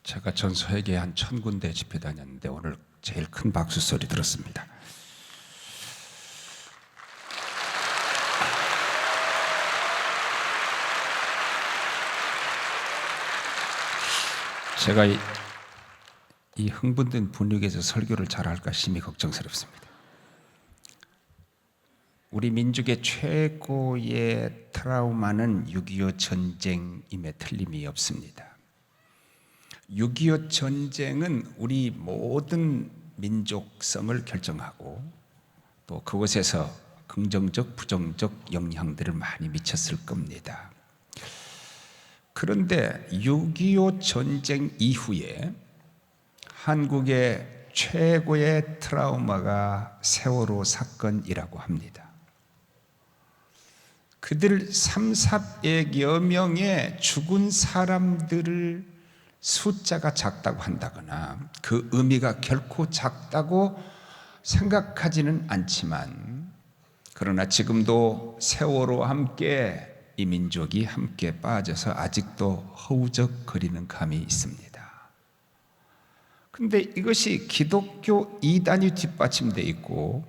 제가 전 세계 한 1000군데 집회 다녔는데 오늘 제일 큰 박수 소리 들었습니다. 제가 이 흥분된 분위기에서 설교를 잘할까 심히 걱정스럽습니다. 우리 민족의 최고의 트라우마는 6.25 전쟁임에 틀림이 없습니다. 6.25 전쟁은 우리 모든 민족성을 결정하고 또 그곳에서 긍정적, 부정적 영향들을 많이 미쳤을 겁니다. 그런데 6.25 전쟁 이후에 한국의 최고의 트라우마가 세월호 사건이라고 합니다. 그들 3, 400여 명의 죽은 사람들을 숫자가 작다고 한다거나 그 의미가 결코 작다고 생각하지는 않지만, 그러나 지금도 세월호와 함께 이 민족이 함께 빠져서 아직도 허우적거리는 감이 있습니다. 그런데 이것이 기독교 이단이 뒷받침되어 있고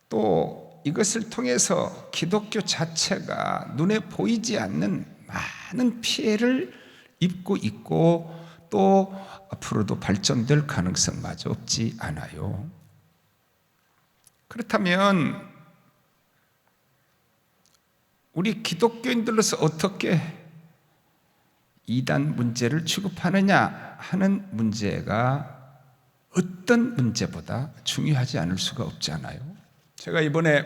또 이것을 통해서 기독교 자체가 눈에 보이지 않는 많은 피해를 입고 있고 또 앞으로도 발전될 가능성마저 없지 않아요. 그렇다면 우리 기독교인들로서 어떻게 이단 문제를 취급하느냐 하는 문제가 어떤 문제보다 중요하지 않을 수가 없잖아요. 제가 이번에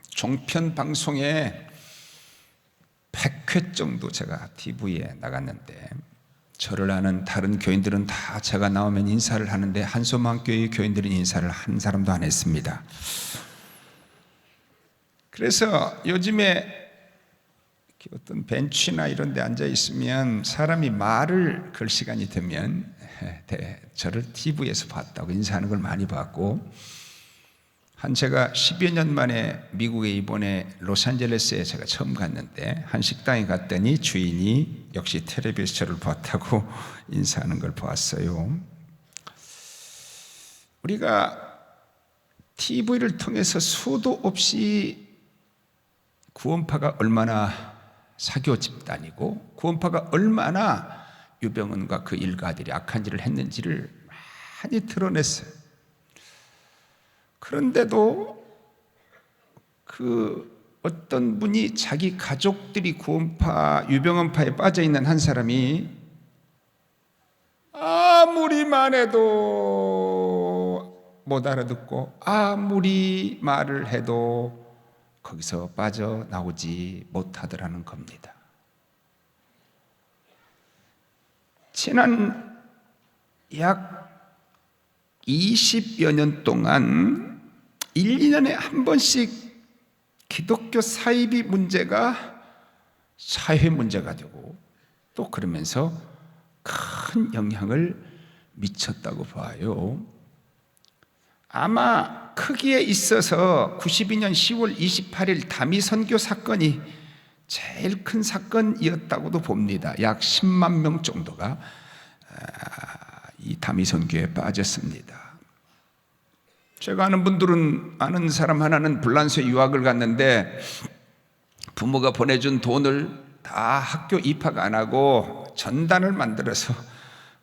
종편 방송에 100회 정도 제가 TV에 나갔는데, 저를 아는 다른 교인들은 다 제가 나오면 인사를 하는데 한소망교회 교인들은 인사를 한 사람도 안 했습니다. 그래서 요즘에 어떤 벤치나 이런 데 앉아 있으면 사람이 말을 걸 시간이 되면 저를 TV에서 봤다고 인사하는 걸 많이 봤고, 제가 10여 년 만에 미국에 이번에 로스앤젤레스에 제가 처음 갔는데 한 식당에 갔더니 주인이 역시 텔레비에서 저를 봤다고 인사하는 걸 보았어요. 우리가 TV를 통해서 수도 없이 구원파가 얼마나 사교 집단이고 구원파가 얼마나 유병헌과 그 일가들이 악한 일을 했는지를 많이 드러냈어요. 그런데도 그 어떤 분이 자기 가족들이 구원파, 유병헌파에 빠져 있는 한 사람이 아무리 말해도 못 알아듣고 아무리 말을 해도 거기서 빠져나오지 못하더라는 겁니다. 지난 약 20여 년 동안 1, 2년에 한 번씩 기독교 사이비 문제가 사회 문제가 되고 또 그러면서 큰 영향을 미쳤다고 봐요. 아마 크기에 있어서 92년 10월 28일 다미 선교 사건이 제일 큰 사건이었다고도 봅니다. 약 10만 명 정도가 이 다미 선교에 빠졌습니다. 제가 아는 사람 하나는 불란서에 유학을 갔는데 부모가 보내준 돈을 다 학교 입학 안 하고 전단을 만들어서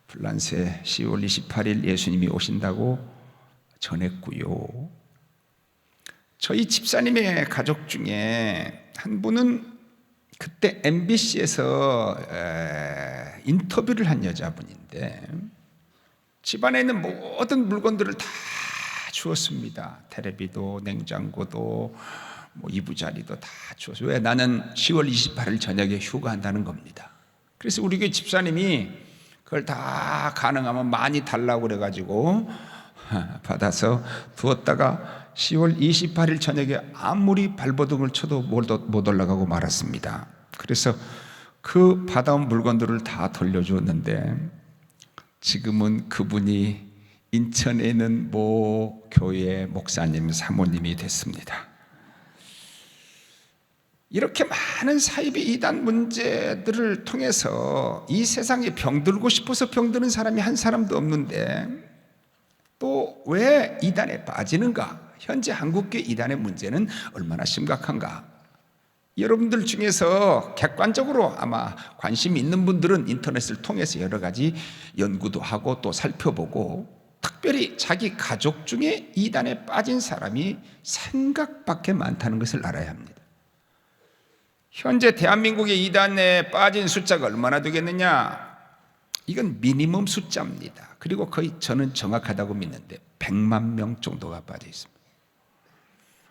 불란서에 10월 28일 예수님이 오신다고 전했고요. 저희 집사님의 가족 중에 한 분은 그때 MBC에서 인터뷰를 한 여자분인데 집안에 있는 모든 물건들을 다 주었습니다. 텔레비도 냉장고도 이부자리도 다 주었어요. 왜? 나는 10월 28일 저녁에 휴가한다는 겁니다. 그래서 우리 교회 집사님이 그걸 다 가능하면 많이 달라고 그래가지고 받아서 두었다가 10월 28일 저녁에 아무리 발버둥을 쳐도 못 올라가고 말았습니다. 그래서 그 받아온 물건들을 다 돌려주었는데 지금은 그분이 인천에 있는 모 교회 목사님, 사모님이 됐습니다. 이렇게 많은 사이비 이단 문제들을 통해서 이 세상에 병들고 싶어서 병드는 사람이 한 사람도 없는데 또 왜 이단에 빠지는가? 현재 한국교회 이단의 문제는 얼마나 심각한가? 여러분들 중에서 객관적으로 아마 관심 있는 분들은 인터넷을 통해서 여러 가지 연구도 하고 또 살펴보고 특별히 자기 가족 중에 이단에 빠진 사람이 생각밖에 많다는 것을 알아야 합니다. 현재 대한민국의 이단에 빠진 숫자가 얼마나 되겠느냐? 이건 미니멈 숫자입니다. 그리고 거의 저는 정확하다고 믿는데 100만 명 정도가 빠져 있습니다.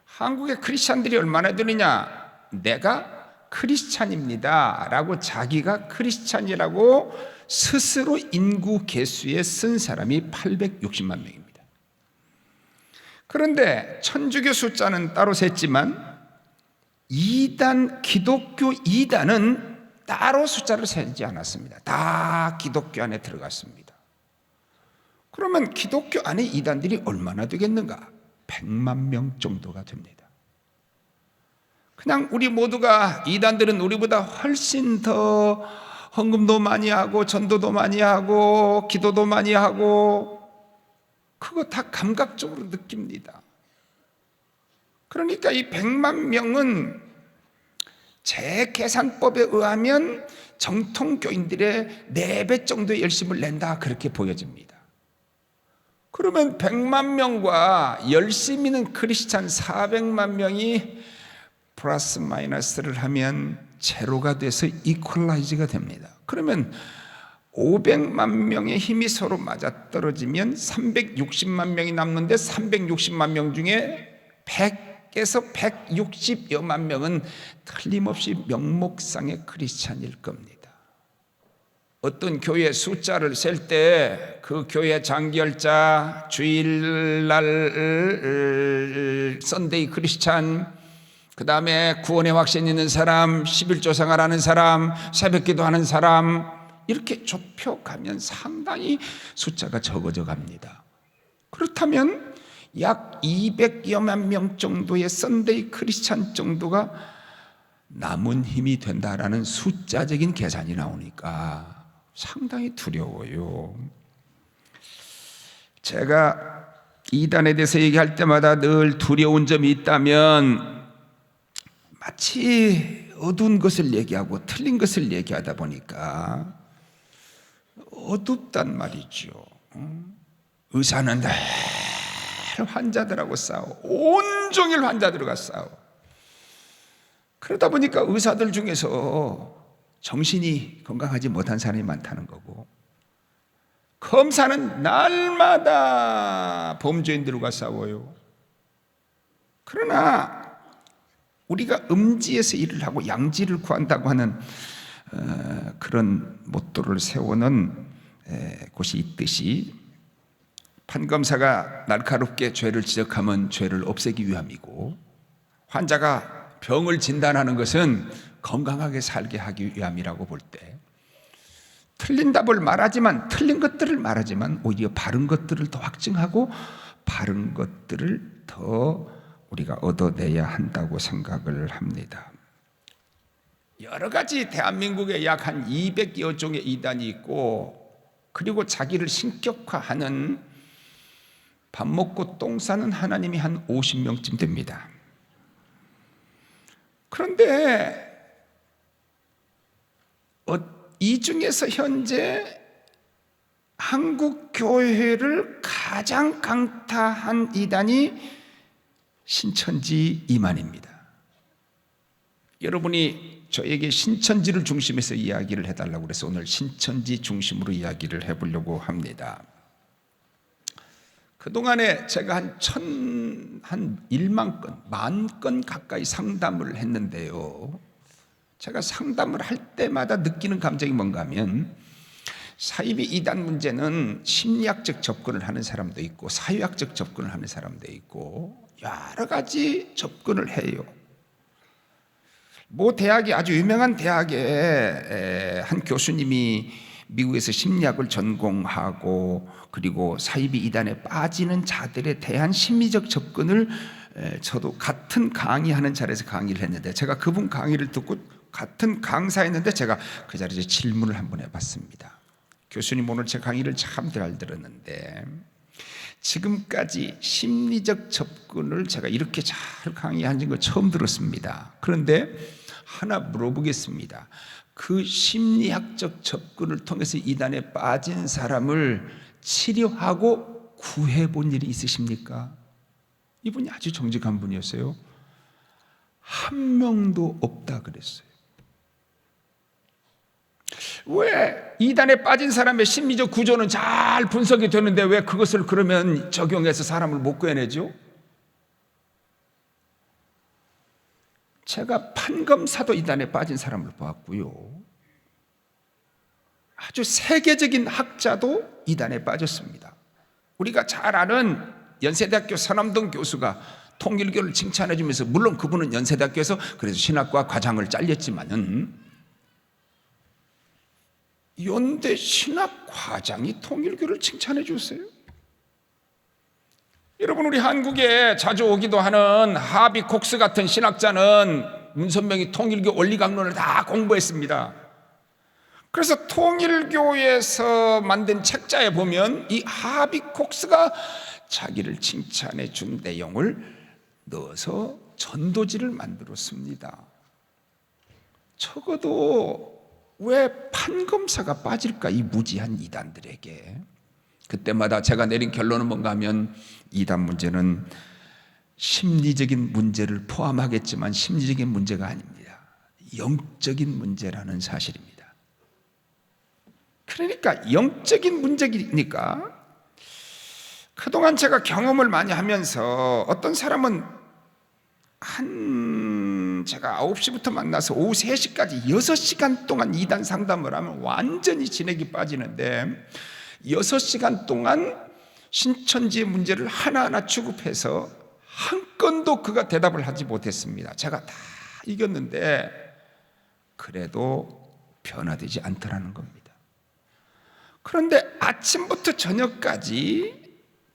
한국의 크리스찬들이 얼마나 되느냐? 내가 크리스찬입니다 라고 자기가 크리스찬이라고 스스로 인구 계수에 쓴 사람이 860만 명입니다. 그런데 천주교 숫자는 따로 셌지만 이단, 기독교 이단은 따로 숫자를 세지 않았습니다. 다 기독교 안에 들어갔습니다. 그러면 기독교 안에 이단들이 얼마나 되겠는가? 100만 명 정도가 됩니다. 그냥 우리 모두가 이단들은 우리보다 훨씬 더 헌금도 많이 하고 전도도 많이 하고 기도도 많이 하고 그거 다 감각적으로 느낍니다. 그러니까 이 100만 명은 제 계산법에 의하면 정통교인들의 4배 정도의 열심을 낸다 그렇게 보여집니다. 그러면 100만 명과 열심히 있는 크리스찬 400만 명이 플러스 마이너스를 하면 제로가 돼서 이퀄라이즈가 됩니다. 그러면 500만 명의 힘이 서로 맞아떨어지면 360만 명이 남는데 360만 명 중에 100에서 160여만 명은 틀림없이 명목상의 크리스찬일 겁니다. 어떤 교회 숫자를 셀 때 그 교회 장기열자, 주일날 썬데이 크리스찬, 그 다음에 구원의 확신 있는 사람, 11조 생활하는 사람, 새벽기도 하는 사람 이렇게 좁혀가면 상당히 숫자가 적어져 갑니다. 그렇다면 약 200여만 명 정도의 썬데이 크리스찬 정도가 남은 힘이 된다라는 숫자적인 계산이 나오니까 상당히 두려워요. 제가 이단에 대해서 얘기할 때마다 늘 두려운 점이 있다면 마치 어두운 것을 얘기하고 틀린 것을 얘기하다 보니까 어둡단 말이죠. 의사는 늘 환자들하고 싸워. 온종일 환자들과 싸워. 그러다 보니까 의사들 중에서 정신이 건강하지 못한 사람이 많다는 거고, 검사는 날마다 범죄인들과 싸워요. 그러나 우리가 음지에서 일을 하고 양지를 구한다고 하는 그런 모토를 세우는 곳이 있듯이 판검사가 날카롭게 죄를 지적하면 죄를 없애기 위함이고, 환자가 병을 진단하는 것은 건강하게 살게 하기 위함이라고 볼 때, 틀린 답을 말하지만 틀린 것들을 말하지만 오히려 바른 것들을 더 확증하고 바른 것들을 더 우리가 얻어내야 한다고 생각을 합니다. 여러 가지 대한민국에 약 한 200여 종의 이단이 있고, 그리고 자기를 신격화하는 밥 먹고 똥 싸는 하나님이 한 50명쯤 됩니다. 그런데 이 중에서 현재 한국 교회를 가장 강타한 이단이 신천지 이만입니다. 여러분이 저에게 신천지를 중심해서 이야기를 해달라고 그래서 오늘 신천지 중심으로 이야기를 해보려고 합니다. 그동안에 제가 한 1만 건, 10,000건 가까이 상담을 했는데요, 제가 상담을 할 때마다 느끼는 감정이 뭔가 하면, 사이비 이단 문제는 심리학적 접근을 하는 사람도 있고 사회학적 접근을 하는 사람도 있고 여러 가지 접근을 해요. 모 대학이, 아주 유명한 대학의 한 교수님이 미국에서 심리학을 전공하고 그리고 사이비 이단에 빠지는 자들에 대한 심리적 접근을 저도 같은 강의하는 자리에서 강의를 했는데 제가 그분 강의를 듣고 같은 강사였는데 제가 그 자리에서 질문을 한번 해봤습니다. 교수님, 오늘 제 강의를 참 잘 들었는데 지금까지 심리적 접근을 제가 이렇게 잘 강의한 거 처음 들었습니다. 그런데 하나 물어보겠습니다. 그 심리학적 접근을 통해서 이단에 빠진 사람을 치료하고 구해본 일이 있으십니까? 이분이 아주 정직한 분이었어요. 한 명도 없다 그랬어요. 왜 이단에 빠진 사람의 심리적 구조는 잘 분석이 되는데 왜 그것을 그러면 적용해서 사람을 못 구해내죠? 제가 판검사도 이단에 빠진 사람을 보았고요, 아주 세계적인 학자도 이단에 빠졌습니다. 우리가 잘 아는 연세대학교 선암동 교수가 통일교를 칭찬해 주면서, 물론 그분은 연세대학교에서 그래서 신학과 과장을 잘렸지만은 연대 신학 과장이 통일교를 칭찬해 줬어요. 여러분, 우리 한국에 자주 오기도 하는 하비 콕스 같은 신학자는 문선명이 통일교 원리강론을 다 공부했습니다. 그래서 통일교에서 만든 책자에 보면 이 하비 콕스가 자기를 칭찬해 준 내용을 넣어서 전도지를 만들었습니다. 적어도 왜 판검사가 빠질까, 이 무지한 이단들에게. 그때마다 제가 내린 결론은 뭔가 하면 이단 문제는 심리적인 문제를 포함하겠지만 심리적인 문제가 아닙니다. 영적인 문제라는 사실입니다. 그러니까 영적인 문제니까 그동안 제가 경험을 많이 하면서 어떤 사람은 제가 9시부터 만나서 오후 3시까지 6시간 동안 이단 상담을 하면 완전히 진액이 빠지는데 6시간 동안 신천지의 문제를 하나하나 취급해서 한 건도 그가 대답을 하지 못했습니다. 제가 다 이겼는데 그래도 변화되지 않더라는 겁니다. 그런데 아침부터 저녁까지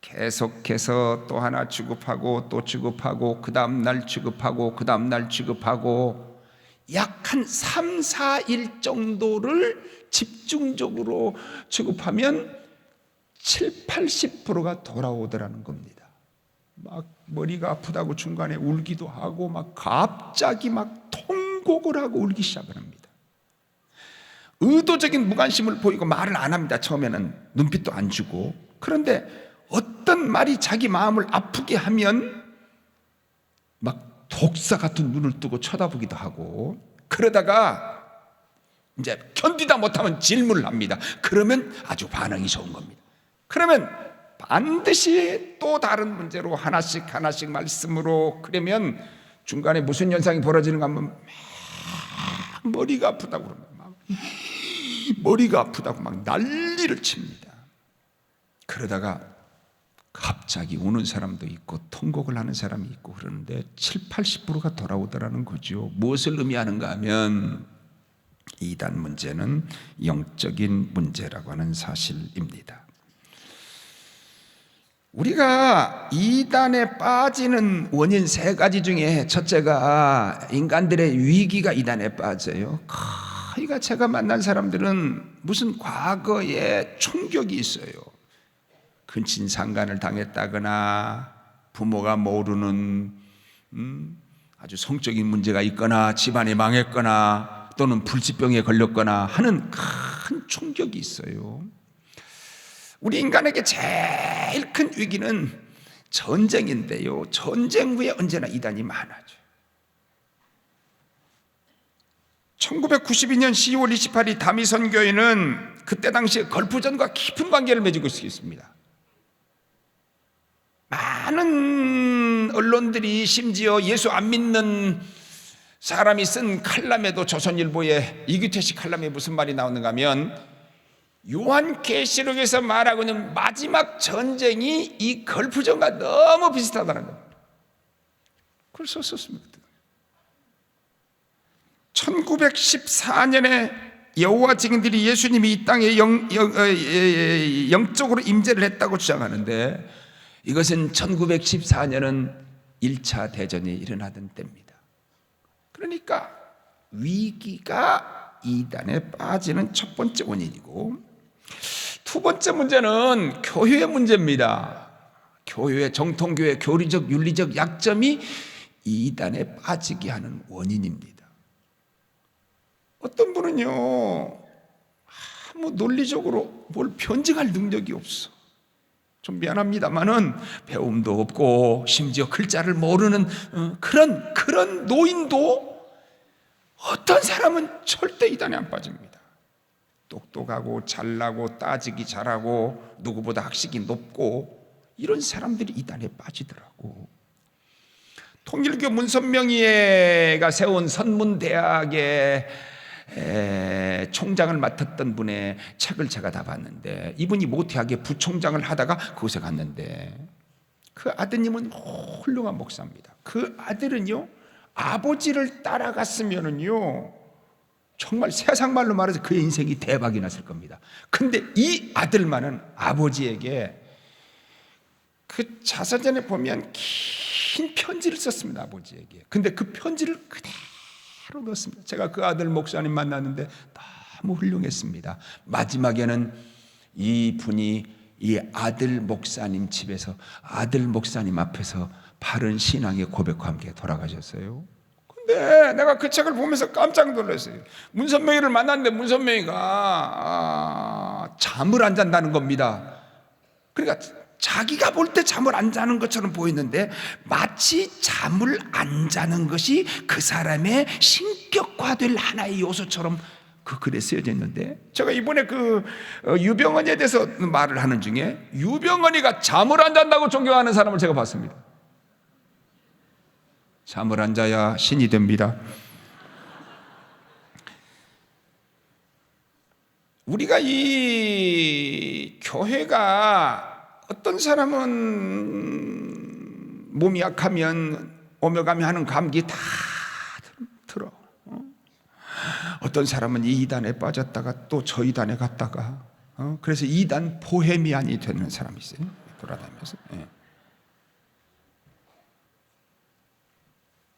계속해서 또 하나 취급하고 또 취급하고 그 다음날 취급하고 그 다음날 취급하고 약 한 3, 4일 정도를 집중적으로 취급하면 7, 80%가 돌아오더라는 겁니다. 막 머리가 아프다고 중간에 울기도 하고 막 갑자기 막 통곡을 하고 울기 시작을 합니다. 의도적인 무관심을 보이고 말을 안 합니다. 처음에는 눈빛도 안 주고. 그런데 어떤 말이 자기 마음을 아프게 하면 막 독사 같은 눈을 뜨고 쳐다보기도 하고, 그러다가 이제 견디다 못하면 질문을 합니다. 그러면 아주 반응이 좋은 겁니다. 그러면 반드시 또 다른 문제로 하나씩 말씀으로, 그러면 중간에 무슨 현상이 벌어지는가 하면 막 머리가 아프다고 그럽니다. 막 머리가 아프다고 막 난리를 칩니다. 그러다가 갑자기 우는 사람도 있고 통곡을 하는 사람이 있고 그러는데 7, 80%가 돌아오더라는 거죠. 무엇을 의미하는가 하면 이단 문제는 영적인 문제라고 하는 사실입니다. 우리가 이단에 빠지는 원인 3가지 중에 첫째가 인간들의 위기가 이단에 빠져요. 거의가 제가 만난 사람들은 무슨 과거에 충격이 있어요. 근친상간을 당했다거나 부모가 모르는 아주 성적인 문제가 있거나 집안이 망했거나 또는 불치병에 걸렸거나 하는 큰 충격이 있어요. 우리 인간에게 제일 큰 위기는 전쟁인데요, 전쟁 후에 언제나 이단이 많아져요. 1992년 10월 28일 다미선교회는 그때 당시에 걸프전과 깊은 관계를 맺고 있습니다. 많은 언론들이 심지어 예수 안 믿는 사람이 쓴 칼럼에도, 조선일보의 이규태 씨 칼럼에 무슨 말이 나오는가 하면 요한계시록에서 말하고 있는 마지막 전쟁이 이 걸프전과 너무 비슷하다는 겁니다. 그걸 썼습니다. 1914년에 여호와 증인들이 예수님이 이 땅에 영적으로 임재를 했다고 주장하는데, 이것은 1914년은 1차 대전이 일어나던 때입니다. 그러니까 위기가 이단에 빠지는 첫 번째 원인이고, 두 번째 문제는 교회의 문제입니다. 교회의 정통교회 교리적 윤리적 약점이 이단에 빠지게 하는 원인입니다. 어떤 분은요, 논리적으로 뭘 변증할 능력이 없어. 좀 미안합니다만은 배움도 없고 심지어 글자를 모르는 그런 노인도 어떤 사람은 절대 이단에 안 빠집니다. 똑똑하고 잘나고 따지기 잘하고 누구보다 학식이 높고 이런 사람들이 이단에 빠지더라고. 통일교 문선명이가 세운 선문대학의 총장을 맡았던 분의 책을 제가 다 봤는데, 이분이 모태학의 부총장을 하다가 그곳에 갔는데, 그 아드님은 훌륭한 목사입니다. 그 아들은요, 아버지를 따라갔으면은요 정말 세상 말로 말해서 그의 인생이 대박이 났을 겁니다. 근데 이 아들만은 아버지에게 그 자서전에 보면 긴 편지를 썼습니다. 아버지에게. 근데 그 편지를 그대로 넣었습니다. 제가 그 아들 목사님 만났는데 너무 훌륭했습니다. 마지막에는 이 분이 이 아들 목사님 집에서 아들 목사님 앞에서 바른 신앙의 고백과 함께 돌아가셨어요. 근데 내가 그 책을 보면서 깜짝 놀랐어요. 문선명이를 만났는데 문선명이가 잠을 안 잔다는 겁니다. 그러니까 자기가 볼 때 잠을 안 자는 것처럼 보이는데 마치 잠을 안 자는 것이 그 사람의 신격화될 하나의 요소처럼 그 글에 쓰여져 있는데, 제가 이번에 그 유병언니에 대해서 말을 하는 중에 유병언니가 잠을 안 잔다고 존경하는 사람을 제가 봤습니다. 잠을 안 자야 신이 됩니다. 우리가 이 교회가, 어떤 사람은 몸이 약하면 오며 가며 하는 감기 다 들어. 어떤 사람은 이 이단에 빠졌다가 또 저 이단에 갔다가, 그래서 이단 보헤미안이 되는 사람이 있어요. 돌아다니면서.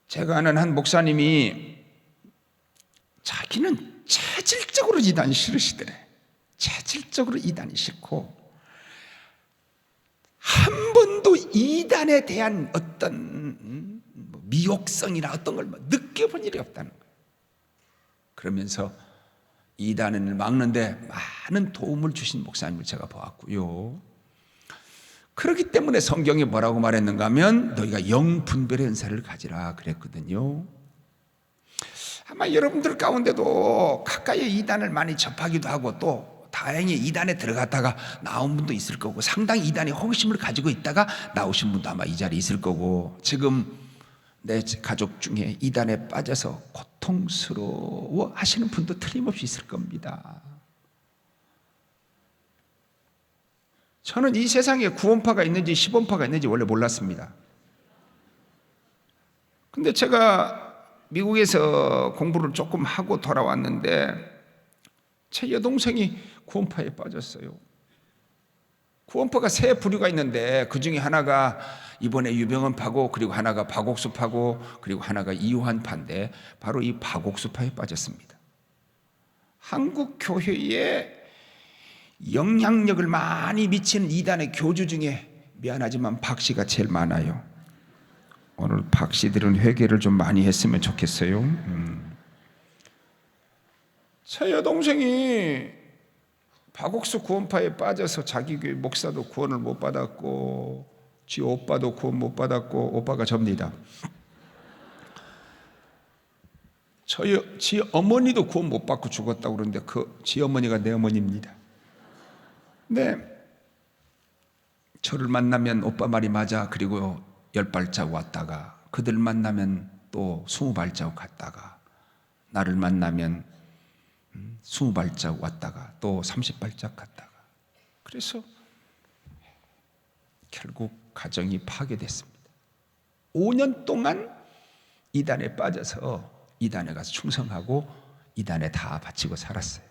제가 아는 한 목사님이 자기는 체질적으로 이단이 싫으시더래. 체질적으로 이단이 싫고 한 번도 이단에 대한 어떤 미혹성이나 어떤 걸 느껴본 일이 없다는 거예요. 그러면서 이단을 막는데 많은 도움을 주신 목사님을 제가 보았고요. 그렇기 때문에 성경이 뭐라고 말했는가 하면 너희가 영분별의 은사를 가지라 그랬거든요. 아마 여러분들 가운데도 가까이 이단을 많이 접하기도 하고 또 다행히 이단에 들어갔다가 나온 분도 있을 거고, 상당히 이단에 호기심을 가지고 있다가 나오신 분도 아마 이 자리에 있을 거고, 지금 내 가족 중에 이단에 빠져서 고통스러워 하시는 분도 틀림없이 있을 겁니다. 저는 이 세상에 구원파가 있는지 시범파가 있는지 원래 몰랐습니다. 근데 제가 미국에서 공부를 조금 하고 돌아왔는데 제 여동생이 구원파에 빠졌어요. 구원파가 세 부류가 있는데 그 중에 하나가 이번에 유병언파고, 그리고 하나가 박옥수파고, 그리고 하나가 이요한파인데 바로 이 박옥수파에 빠졌습니다. 한국 교회에 영향력을 많이 미치는 이단의 교주 중에 미안하지만 박 씨가 제일 많아요. 오늘 박 씨들은 회개를 좀 많이 했으면 좋겠어요. 제 여동생이 박옥수 구원파에 빠져서 자기 교회 목사도 구원을 못 받았고, 지 오빠도 구원 못 받았고, 오빠가 접니다. 지 어머니도 구원 못 받고 죽었다고 그러는데 지 어머니가 내 어머니입니다. 네, 저를 만나면 오빠 말이 맞아. 그리고 10발자국 왔다가, 그들 만나면 또 20발자국 갔다가, 나를 만나면 20발자국 왔다가 또 30발자국 갔다가, 그래서 결국 가정이 파괴됐습니다. 5년 동안 이단에 빠져서 이단에 가서 충성하고 이단에 다 바치고 살았어요.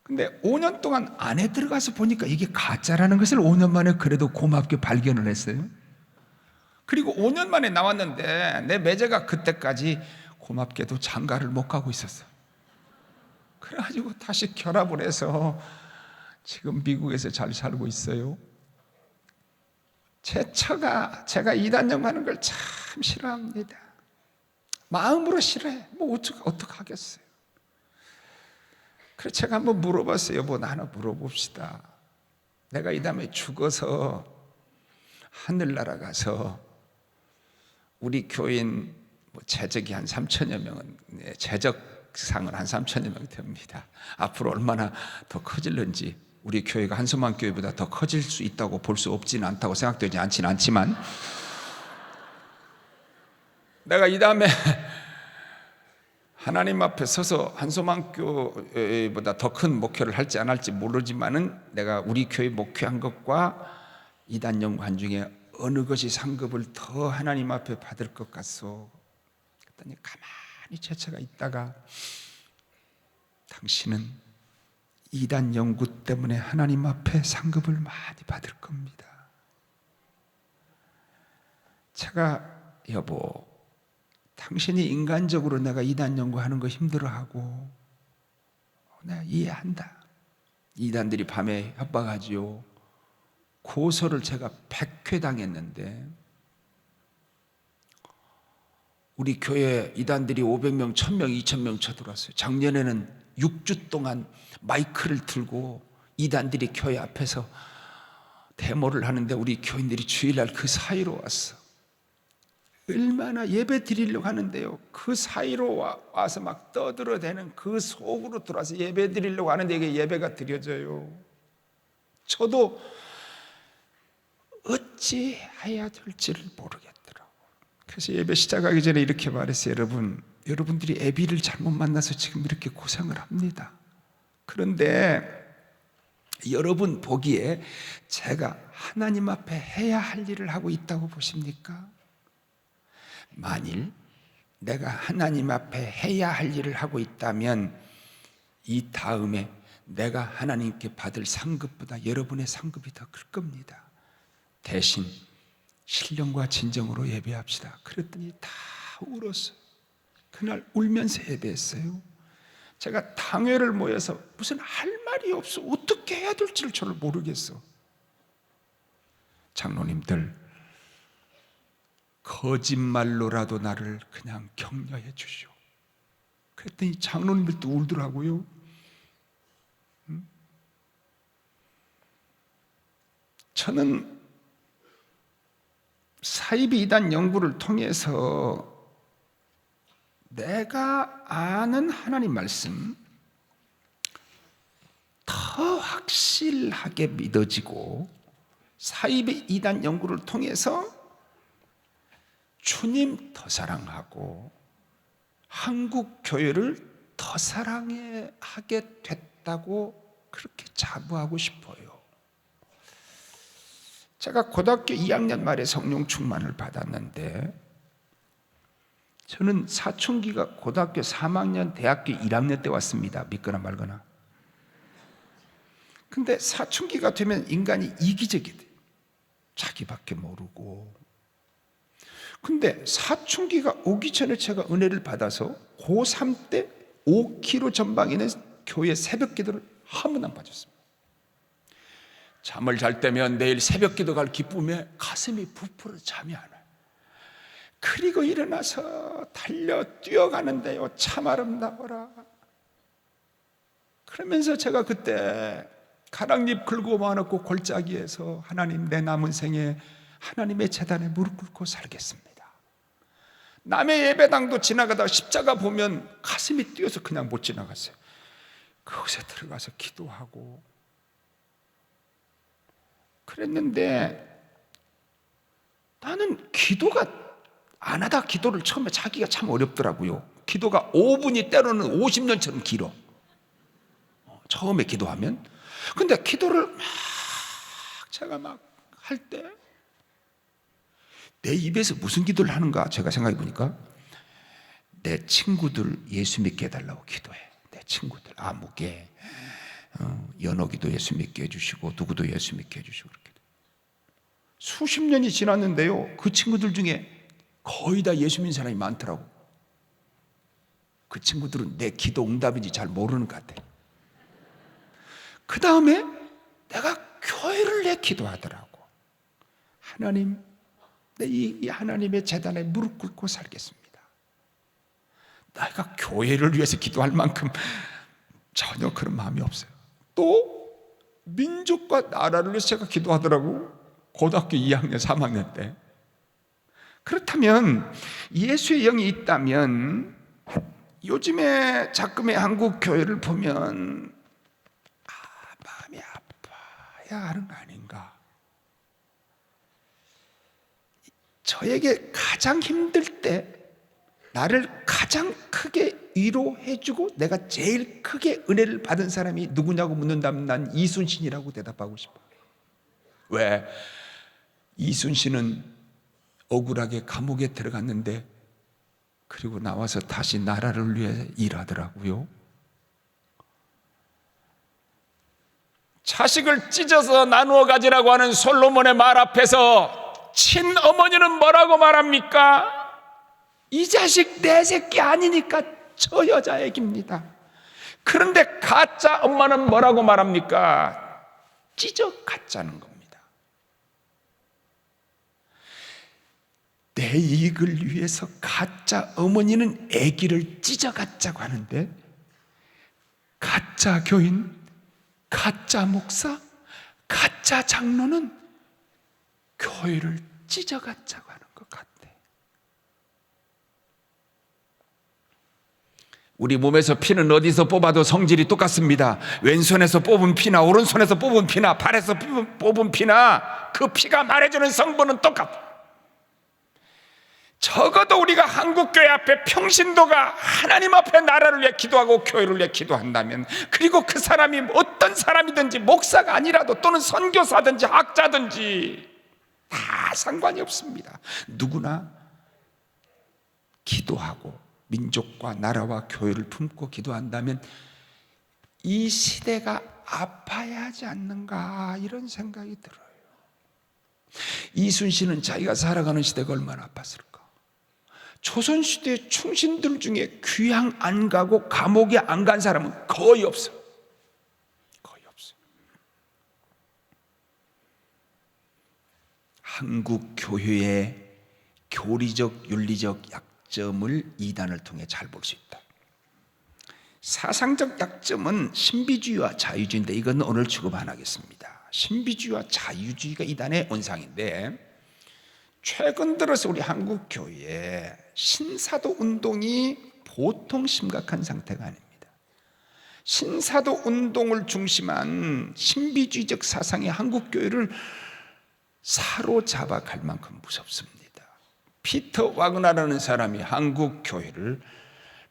근데 5년 동안 안에 들어가서 보니까 이게 가짜라는 것을 5년 만에 그래도 고맙게 발견을 했어요. 그리고 5년 만에 나왔는데 내 매제가 그때까지 고맙게도 장가를 못 가고 있었어. 그래가지고 다시 결합을 해서 지금 미국에서 잘 살고 있어요. 제 처가 제가 이단령 하는 걸 참 싫어합니다. 마음으로 싫어해. 뭐 어떡하겠어요. 그래서 제가 한번 물어봤어요. 여보, 나 하나 물어봅시다. 내가 이 다음에 죽어서 하늘나라 가서 우리 교인 재적이 한 3천여 명은, 재적상은 한 3천여 명 됩니다. 앞으로 얼마나 더 커질는지, 우리 교회가 한소만 교회보다 더 커질 수 있다고 볼 수 없지는 않다고 생각되지 않지는 않지만, 내가 이 다음에 하나님 앞에 서서 한소만 교회보다 더 큰 목회를 할지 안 할지 모르지만은 내가 우리 교회 목회한 것과 이단연구한 중에 어느 것이 상급을 더 하나님 앞에 받을 것 같소? 그랬더니 가만히 제처가 있다가, 당신은 이단 연구 때문에 하나님 앞에 상급을 많이 받을 겁니다. 제가, 여보, 당신이 인간적으로 내가 이단 연구하는 거 힘들어하고 내가 이해한다. 이단들이 밤에 협박하지요. 고소를 제가 100회 당했는데, 우리 교회 이단들이 500명, 1000명, 2000명 쳐들어왔어요. 작년에는 6주 동안 마이크를 들고 이단들이 교회 앞에서 데모를 하는데 우리 교인들이 주일날 그 사이로 왔어. 얼마나 예배 드리려고 하는데요, 그 사이로 와서 막 떠들어대는 그 속으로 들어와서 예배 드리려고 하는데 이게 예배가 드려져요. 저도 어찌해야 될지를 모르겠더라고요. 그래서 예배 시작하기 전에 이렇게 말했어요. 여러분들이 애비를 잘못 만나서 지금 이렇게 고생을 합니다. 그런데 여러분 보기에 제가 하나님 앞에 해야 할 일을 하고 있다고 보십니까? 만일 내가 하나님 앞에 해야 할 일을 하고 있다면 이 다음에 내가 하나님께 받을 상급보다 여러분의 상급이 더 클 겁니다. 대신 신령과 진정으로 예배합시다. 그랬더니 다 울었어요. 그날 울면서 예배했어요. 제가 당회를 모여서 무슨 할 말이 없어. 어떻게 해야 될지를 저를 모르겠어. 장로님들, 거짓말로라도 나를 그냥 격려해 주시오. 그랬더니 장로님들도 울더라고요. 저는 사이비 이단 연구를 통해서 내가 아는 하나님 말씀 더 확실하게 믿어지고, 사이비 이단 연구를 통해서 주님 더 사랑하고 한국 교회를 더 사랑하게 됐다고 그렇게 자부하고 싶어요. 제가 고등학교 2학년 말에 성령 충만을 받았는데, 저는 사춘기가 고등학교 3학년, 대학교 1학년 때 왔습니다. 믿거나 말거나. 근데 사춘기가 되면 인간이 이기적이 돼요. 자기밖에 모르고. 근데 사춘기가 오기 전에 제가 은혜를 받아서 고3 때 5km 전방에 있는 교회 새벽 기도를 한 번도 안 빠졌습니다. 잠을 잘 때면 내일 새벽 기도 갈 기쁨에 가슴이 부풀어 잠이 안 와요. 그리고 일어나서 달려 뛰어가는데요, 참 아름다워라. 그러면서 제가 그때 가랑잎 긁고 모아놓고 골짜기에서 하나님, 내 남은 생에 하나님의 제단에 무릎 꿇고 살겠습니다. 남의 예배당도 지나가다 십자가 보면 가슴이 뛰어서 그냥 못 지나갔어요. 그곳에 들어가서 기도하고 그랬는데, 나는 기도가 안 하다 기도를 처음에 자기가 참 어렵더라고요. 기도가 5분이 때로는 50년처럼 길어, 처음에 기도하면. 근데 기도를 제가 막 할 때 내 입에서 무슨 기도를 하는가 제가 생각해 보니까, 내 친구들 예수 믿게 해달라고 기도해. 내 친구들 아무개, 연옥이도 예수 믿게 해주시고 누구도 예수 믿게 해주시고 그렇게. 수십 년이 지났는데요, 그 친구들 중에 거의 다 예수 믿는 사람이 많더라고. 그 친구들은 내 기도 응답인지 잘 모르는 것 같아. 그 다음에 내가 교회를 내 기도하더라고. 하나님, 내 이 하나님의 재단에 무릎 꿇고 살겠습니다. 내가 교회를 위해서 기도할 만큼 전혀 그런 마음이 없어요. 또 민족과 나라를 위해서 제가 기도하더라고. 고등학교 2학년 3학년 때. 그렇다면 예수의 영이 있다면 요즘에 자금의 한국 교회를 보면 마음이 아파야 하는 거 아닌가. 저에게 가장 힘들 때 나를 가장 크게 위로해주고 내가 제일 크게 은혜를 받은 사람이 누구냐고 묻는다면 난 이순신이라고 대답하고 싶어요. 왜? 이순신은 억울하게 감옥에 들어갔는데 그리고 나와서 다시 나라를 위해 일하더라고요. 자식을 찢어서 나누어 가지라고 하는 솔로몬의 말 앞에서 친어머니는 뭐라고 말합니까? 이 자식 내 새끼 아니니까 저 여자 애기입니다. 그런데 가짜 엄마는 뭐라고 말합니까? 찢어 갖자는 겁니다. 내 이익을 위해서 가짜 어머니는 애기를 찢어 갖자고 하는데 가짜 교인, 가짜 목사, 가짜 장로는 교회를 찢어 갖자고 하는 것 같아. 우리 몸에서 피는 어디서 뽑아도 성질이 똑같습니다. 왼손에서 뽑은 피나 오른손에서 뽑은 피나 발에서 뽑은 피나 그 피가 말해주는 성분은 똑같아. 적어도 우리가 한국교회 앞에 평신도가 하나님 앞에 나라를 위해 기도하고 교회를 위해 기도한다면, 그리고 그 사람이 어떤 사람이든지 목사가 아니라도 또는 선교사든지 학자든지 다 상관이 없습니다. 누구나 기도하고 민족과 나라와 교회를 품고 기도한다면 이 시대가 아파야 하지 않는가, 이런 생각이 들어요. 이순신은 자기가 살아가는 시대가 얼마나 아팠을까. 조선시대 충신들 중에 귀양 안 가고 감옥에 안 간 사람은 거의 없어. 거의 없어. 한국 교회의 교리적 윤리적 약점을 이단을 통해 잘 볼 수 있다. 사상적 약점은 신비주의와 자유주의인데 이건 오늘 취급 안 하겠습니다. 신비주의와 자유주의가 이단의 원상인데, 최근 들어서 우리 한국 교회에 신사도 운동이 보통 심각한 상태가 아닙니다. 신사도 운동을 중심한 신비주의적 사상이 한국 교회를 사로잡아 갈 만큼 무섭습니다. 피터 와그너라는 사람이 한국 교회를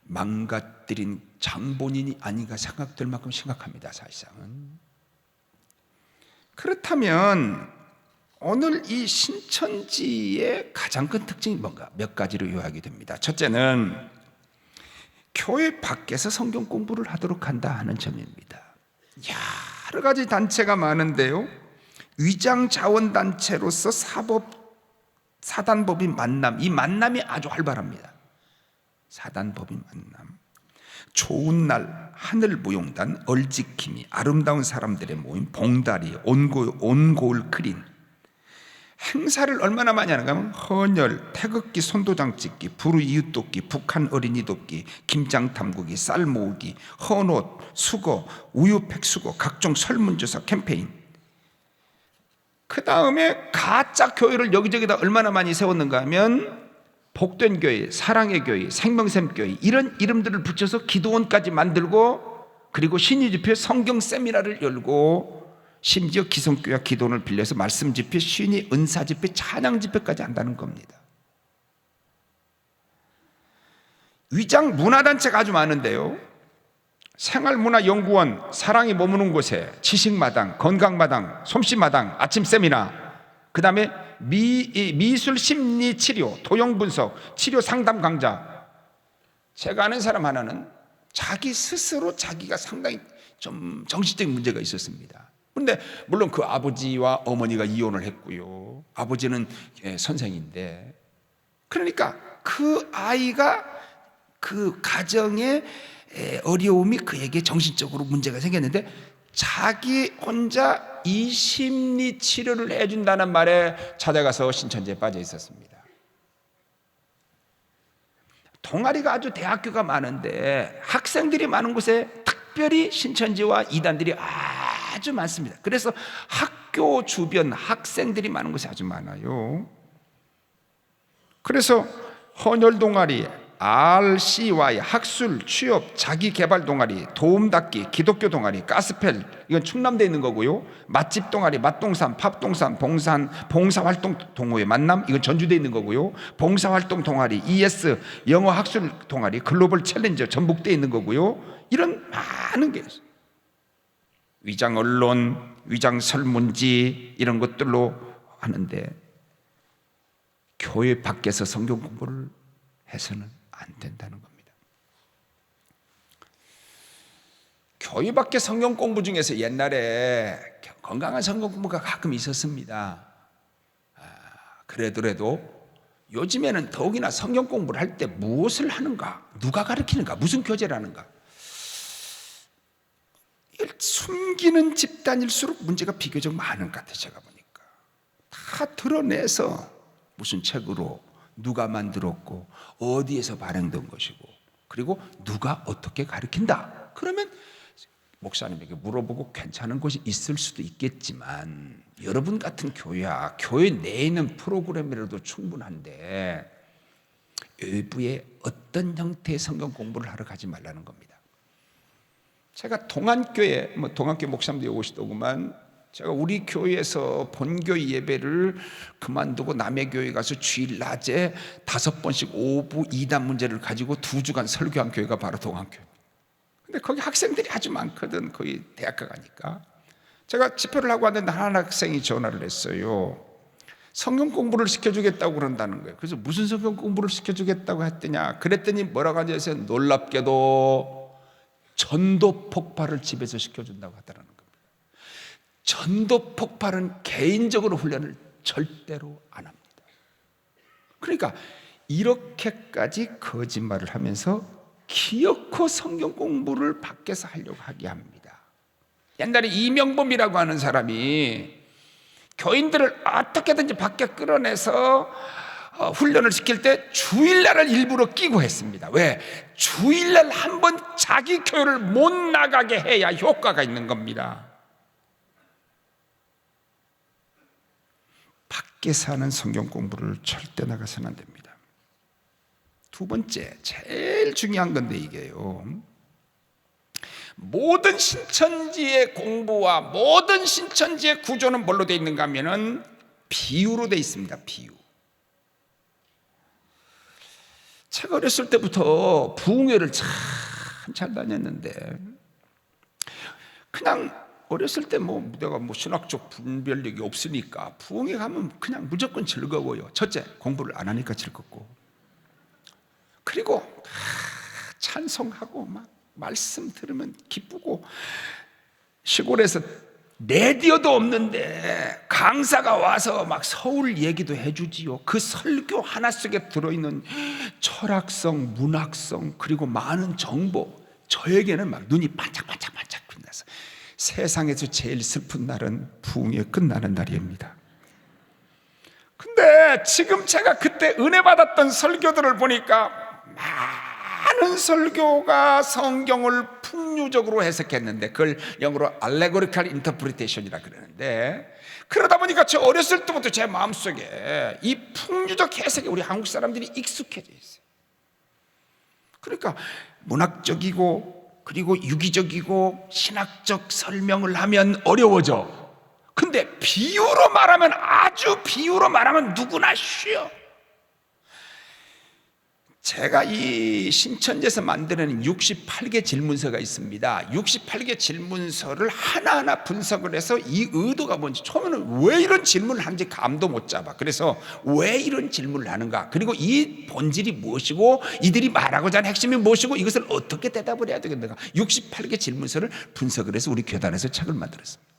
망가뜨린 장본인이 아닌가 생각될 만큼 심각합니다. 사실상은. 그렇다면 오늘 이 신천지의 가장 큰 특징이 뭔가 몇 가지로 요약이 됩니다. 첫째는 교회 밖에서 성경 공부를 하도록 한다 하는 점입니다. 여러 가지 단체가 많은데요, 위장 자원단체로서 사단법인 만남, 이 만남이 아주 활발합니다. 사단법인 만남, 좋은 날 하늘무용단, 얼지킴이, 아름다운 사람들의 모임, 봉다리, 온고울 크린, 행사를 얼마나 많이 하는가 하면 헌혈, 태극기 손도장 찍기, 불우 이웃 돕기, 북한 어린이 돕기, 김장 탐구기, 쌀 모으기, 헌옷, 수거, 우유팩 수거, 각종 설문조사 캠페인. 그 다음에 가짜 교회를 여기저기다 얼마나 많이 세웠는가 하면 복된 교회, 사랑의 교회, 생명샘 교회, 이런 이름들을 붙여서 기도원까지 만들고, 그리고 신유집회 성경 세미나를 열고, 심지어 기성교회와 기도원을 빌려서 말씀 집회, 신의 은사 집회, 찬양 집회까지 한다는 겁니다. 위장 문화단체가 아주 많은데요, 생활문화연구원, 사랑이 머무는 곳에, 지식마당, 건강마당, 솜씨마당, 아침 세미나, 그 다음에 미술 심리 치료, 도형 분석, 치료 상담 강좌. 제가 아는 사람 하나는 자기 스스로 자기가 상당히 좀 정신적인 문제가 있었습니다. 그런데 물론 그 아버지와 어머니가 이혼을 했고요. 아버지는 선생인데, 그러니까 그 아이가 그 가정의 어려움이 그에게 정신적으로 문제가 생겼는데, 자기 혼자 이 심리 치료를 해준다는 말에 찾아가서 신천지에 빠져 있었습니다. 동아리가 아주 대학교가 많은데 학생들이 많은 곳에 특별히 신천지와 이단들이 아주 많습니다. 그래서 학교 주변 학생들이 많은 곳이 아주 많아요. 그래서 헌혈 동아리, RCY, 학술, 취업, 자기개발 동아리, 도움닫기, 기독교 동아리, 가스펠, 이건 충남대에 있는 거고요. 맛집 동아리, 맛동산, 팝동산, 봉사활동 동호회, 만남, 이건 전주대에 있는 거고요. 봉사활동 동아리, ES, 영어 학술 동아리, 글로벌 챌린저, 전북대에 있는 거고요. 이런 많은 게 있어요. 위장 언론, 위장 설문지, 이런 것들로 하는데, 교회 밖에서 성경 공부를 해서는 안 된다는 겁니다. 교회 밖에 성경 공부 중에서 옛날에 건강한 성경 공부가 가끔 있었습니다. 그러더라도 요즘에는 더욱이나 성경 공부를 할 때 무엇을 하는가, 누가 가르치는가, 무슨 교재를 하는가, 이걸 숨기는 집단일수록 문제가 비교적 많은 것 같아요. 제가 보니까 다 드러내서 무슨 책으로 누가 만들었고 어디에서 발행된 것이고, 그리고 누가 어떻게 가르친다. 그러면 목사님에게 물어보고 괜찮은 곳이 있을 수도 있겠지만, 여러분 같은 교회야, 교회 내에 있는 프로그램이라도 충분한데 일부의 어떤 형태의 성경 공부를 하러 가지 말라는 겁니다. 제가 동안교회, 동안교회 목사님들이 오시더구만, 제가 우리 교회에서 본교 예배를 그만두고 남의 교회 가서 주일 낮에 5번씩 오부 2단 문제를 가지고 2주간 설교한 교회가 바로 동안교회. 근데 거기 학생들이 아주 많거든. 거의 대학가 가니까. 제가 집회를 하고 왔는데 한 학생이 전화를 했어요. 성경 공부를 시켜주겠다고 그런다는 거예요. 그래서 무슨 성경 공부를 시켜주겠다고 했더냐, 그랬더니 뭐라고 하냐면 놀랍게도 전도 폭발을 집에서 시켜준다고 하더라는 겁니다. 전도 폭발은 개인적으로 훈련을 절대로 안 합니다. 그러니까 이렇게까지 거짓말을 하면서 기어코 성경 공부를 밖에서 하려고 하게 합니다. 옛날에 이명범이라고 하는 사람이 교인들을 어떻게든지 밖에 끌어내서 훈련을 시킬 때 주일날을 일부러 끼고 했습니다. 왜? 주일날 한번 자기 교회를 못 나가게 해야 효과가 있는 겁니다. 밖에서 하는 성경 공부를 절대 나가서는 안 됩니다. 두 번째, 제일 중요한 건데 이게요, 모든 신천지의 공부와 모든 신천지의 구조는 뭘로 되어 있는가 하면은 비유로 되어 있습니다. 비유. 제가 어렸을 때부터 부흥회를 참 잘 다녔는데, 그냥 어렸을 때 내가 신학적 분별력이 없으니까 부흥회 가면 그냥 무조건 즐거워요. 첫째, 공부를 안 하니까 즐겁고, 그리고 찬송하고 막 말씀 들으면 기쁘고, 시골에서 레디오도 없는데 강사가 와서 막 서울 얘기도 해주지요. 그 설교 하나 속에 들어있는 철학성, 문학성, 그리고 많은 정보, 저에게는 막 눈이 반짝반짝반짝 빛나서 세상에서 제일 슬픈 날은 부흥회 끝나는 날입니다. 근데 지금 제가 그때 은혜 받았던 설교들을 보니까 많은 설교가 성경을 풍류적으로 해석했는데, 그걸 영어로 allegorical interpretation이라 그러는데, 그러다 보니까 저 어렸을 때부터 제 마음속에 이 풍류적 해석에 우리 한국 사람들이 익숙해져 있어요. 그러니까 문학적이고 그리고 유기적이고 신학적 설명을 하면 어려워져. 근데 비유로 말하면, 아주 비유로 말하면 누구나 쉬워. 제가 이 신천지에서 만드는 68개 질문서가 있습니다. 68개 질문서를 하나하나 분석을 해서 이 의도가 뭔지, 처음에는 왜 이런 질문을 하는지 감도 못 잡아. 그래서 왜 이런 질문을 하는가, 그리고 이 본질이 무엇이고 이들이 말하고자 하는 핵심이 무엇이고 이것을 어떻게 대답을 해야 되겠는가, 68개 질문서를 분석을 해서 우리 교단에서 책을 만들었습니다.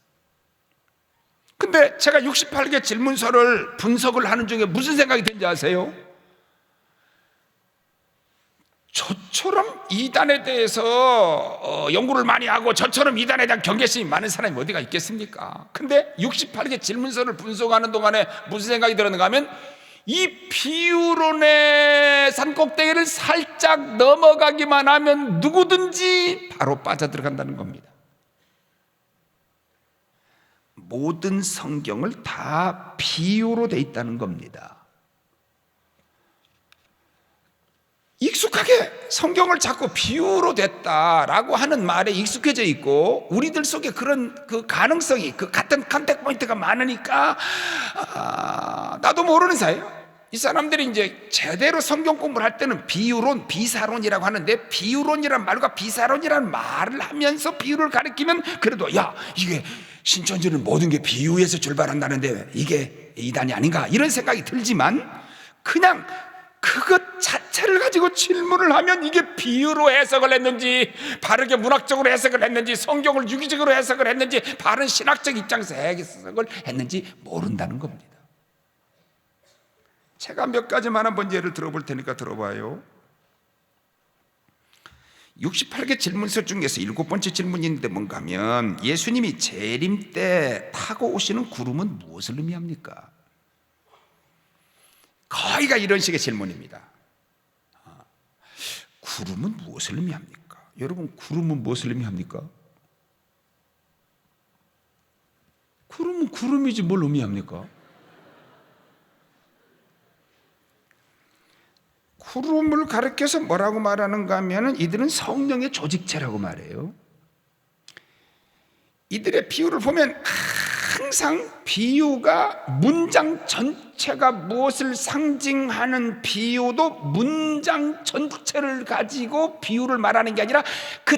근데 제가 68개 질문서를 분석을 하는 중에 무슨 생각이 든지 아세요? 저처럼 이단에 대해서 연구를 많이 하고 저처럼 이단에 대한 경계심이 많은 사람이 어디가 있겠습니까? 근데 68개 질문서를 분석하는 동안에 무슨 생각이 들었는가 하면 이 비유론의 산꼭대기를 살짝 넘어가기만 하면 누구든지 바로 빠져들어간다는 겁니다. 모든 성경을 다 비유로 돼 있다는 겁니다. 익숙하게 성경을 자꾸 비유로 됐다라고 하는 말에 익숙해져 있고 우리들 속에 그런 그 가능성이 그 같은 컨택 포인트가 많으니까 나도 모르는 사이에요. 이 사람들이 이제 제대로 성경 공부를 할 때는 비유론, 비사론이라고 하는데 비유론이란 말과 비사론이라는 말을 하면서 비유를 가리키면 그래도 야 이게 신천지는 모든 게 비유에서 출발한다는데 이게 이단이 아닌가 이런 생각이 들지만 그냥 그것 자체를 가지고 질문을 하면 이게 비유로 해석을 했는지 바르게 문학적으로 해석을 했는지 성경을 유기적으로 해석을 했는지 바른 신학적 입장에서 해석을 했는지 모른다는 겁니다. 제가 몇 가지만 한번 예를 들어볼 테니까 들어봐요. 68개 질문서 중에서 7번째 질문인데 뭔가 하면 예수님이 재림 때 타고 오시는 구름은 무엇을 의미합니까? 거의가 이런 식의 질문입니다. 구름은 무엇을 의미합니까? 여러분 구름은 무엇을 의미합니까? 구름은 구름이지 뭘 의미합니까? 구름을 가리켜서 뭐라고 말하는가 하면 이들은 성령의 조직체라고 말해요. 이들의 비유를 보면 항상 비유가 문장 전체가 무엇을 상징하는 비유도 문장 전체를 가지고 비유를 말하는 게 아니라 그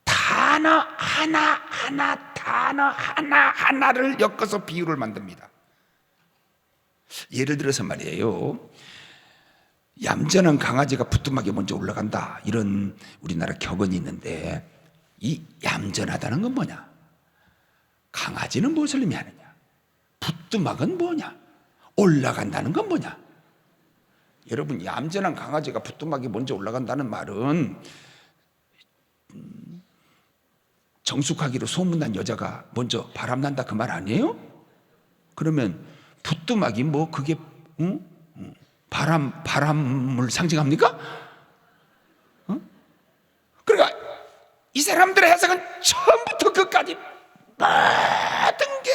단어 하나를 엮어서 비유를 만듭니다. 예를 들어서 말이에요, 얌전한 강아지가 부뚜막에 먼저 올라간다 이런 우리나라 격언이 있는데 이 얌전하다는 건 뭐냐? 강아지는 무엇을 의미하느냐? 부뚜막은 뭐냐? 올라간다는 건 뭐냐? 여러분 얌전한 강아지가 부뚜막에 먼저 올라간다는 말은 정숙하기로 소문난 여자가 먼저 바람난다 그 말 아니에요? 그러면 부뚜막이 뭐 그게 바람을 상징합니까? 그러니까 이 사람들의 해석은 처음부터 끝까지 모든 게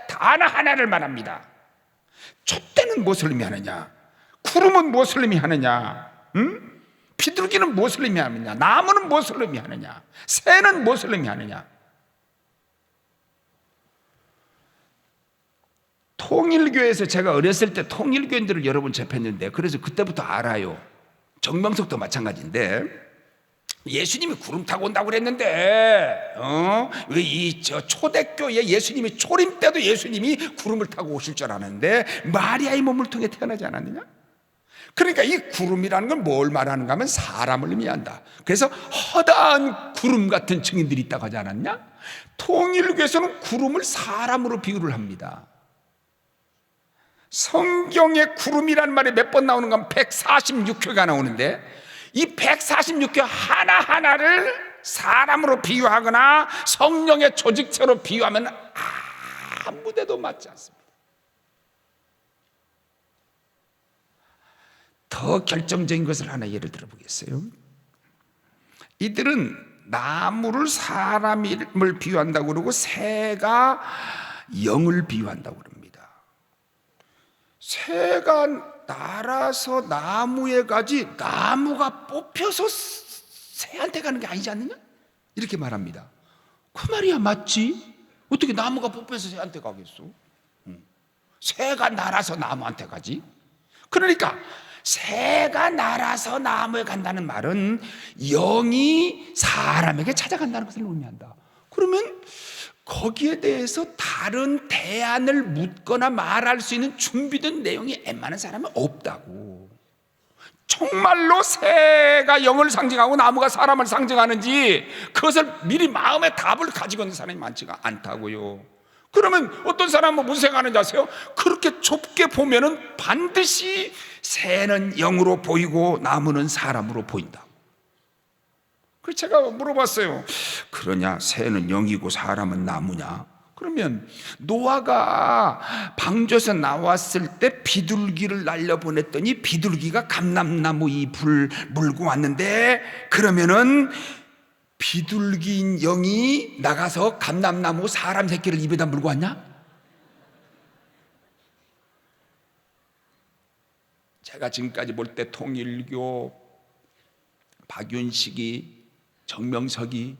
단어 하나를 말합니다. 촛대는 무엇을 의미하느냐? 구름은 무엇을 의미하느냐? 비둘기는 무엇을 의미하느냐? 나무는 무엇을 의미하느냐? 새는 무엇을 의미하느냐? 통일교에서 제가 어렸을 때 통일교인들을 여러 번 접했는데 그래서 그때부터 알아요. 정명석도 마찬가지인데 예수님이 구름 타고 온다고 그랬는데 왜 이 초대교회 예수님이 초림 때도 예수님이 구름을 타고 오실 줄 아는데 마리아의 몸을 통해 태어나지 않았느냐? 그러니까 이 구름이라는 건 뭘 말하는가 하면 사람을 의미한다. 그래서 허다한 구름 같은 증인들이 있다고 하지 않았냐? 통일교에서는 구름을 사람으로 비유를 합니다. 성경에 구름이라는 말이 몇 번 나오는가 하면 146회가 나오는데 이 146회 하나하나를 사람으로 비유하거나 성령의 조직체로 비유하면 아무 데도 맞지 않습니다. 더 결정적인 것을 하나 예를 들어보겠어요. 이들은 나무를 사람을 비유한다고 그러고 새가 영을 비유한다고 그럽니다. 새가 날아서 나무에 가지 나무가 뽑혀서 새한테 가는 게 아니지 않느냐? 이렇게 말합니다. 그 말이야 맞지? 어떻게 나무가 뽑혀서 새한테 가겠어? 새가 날아서 나무한테 가지? 그러니까 새가 날아서 나무에 간다는 말은 영이 사람에게 찾아간다는 것을 의미한다. 그러면 거기에 대해서 다른 대안을 묻거나 말할 수 있는 준비된 내용이 웬만한 사람은 없다고. 정말로 새가 영을 상징하고 나무가 사람을 상징하는지 그것을 미리 마음의 답을 가지고 있는 사람이 많지가 않다고요. 그러면 어떤 사람은 무슨 생각하는지 아세요? 그렇게 좁게 보면은 반드시 새는 영으로 보이고 나무는 사람으로 보인다. 그래서 제가 물어봤어요. 그러냐? 새는 영이고 사람은 나무냐? 그러면 노아가 방주에서 나왔을 때 비둘기를 날려보냈더니 비둘기가 감람나무 이 불 물고 왔는데, 그러면은 비둘기인 영이 나가서 감람나무 사람 새끼를 입에다 물고 왔냐? 제가 지금까지 볼 때 통일교, 박윤식이, 정명석이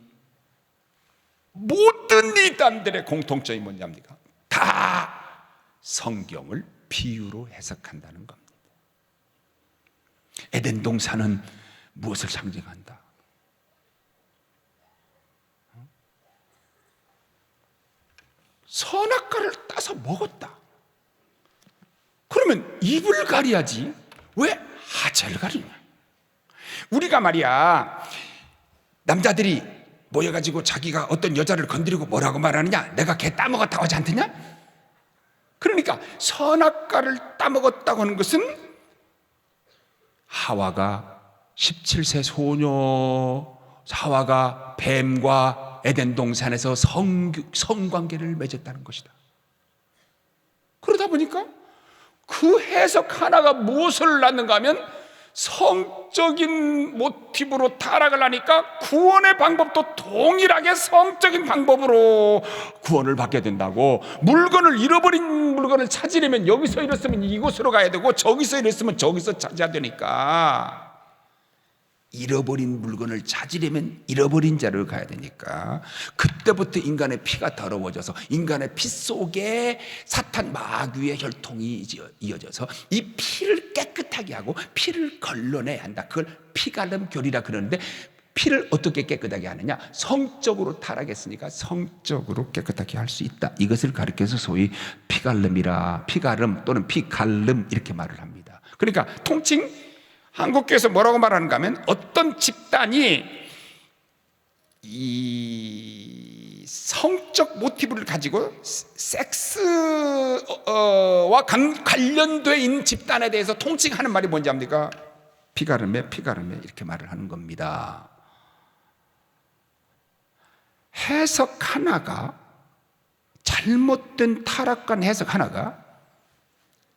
모든 이단들의 공통점이 뭐냐입니까? 다 성경을 비유로 해석한다는 겁니다. 에덴 동산은 무엇을 상징한다? 선악과를 따서 먹었다. 그러면 입을 가려야지 왜 하체를 가리냐? 우리가 말이야, 남자들이 모여가지고 자기가 어떤 여자를 건드리고 뭐라고 말하느냐? 내가 걔 따먹었다고 하지 않더냐? 그러니까 선악과를 따먹었다고 하는 것은 하와가 17세 소녀 하와가 뱀과 에덴 동산에서 성관계를 맺었다는 것이다. 그러다 보니까 그 해석 하나가 무엇을 낳는가 하면 성적인 모티브로 타락을 하니까 구원의 방법도 동일하게 성적인 방법으로 구원을 받게 된다고. 물건을 잃어버린 물건을 찾으려면 여기서 잃었으면 이곳으로 가야 되고 저기서 잃었으면 저기서 찾아야 되니까, 잃어버린 물건을 찾으려면 잃어버린 자리로 가야 되니까, 그때부터 인간의 피가 더러워져서 인간의 피 속에 사탄 마귀의 혈통이 이어져서 이 피를 깨끗하게 하고 피를 걸러내야 한다. 그걸 피갈름교리라 그러는데, 피를 어떻게 깨끗하게 하느냐? 성적으로 타락했으니까 성적으로 깨끗하게 할 수 있다. 이것을 가리켜서 소위 피갈름이라, 피가름 또는 피갈름 이렇게 말을 합니다. 그러니까 통칭 한국교회에서 뭐라고 말하는가 하면, 어떤 집단이 이 성적 모티브를 가지고 섹스와 관련되어 있는 집단에 대해서 통칭하는 말이 뭔지 압니까? 피가름에 이렇게 말을 하는 겁니다. 해석 하나가, 잘못된 타락관 해석 하나가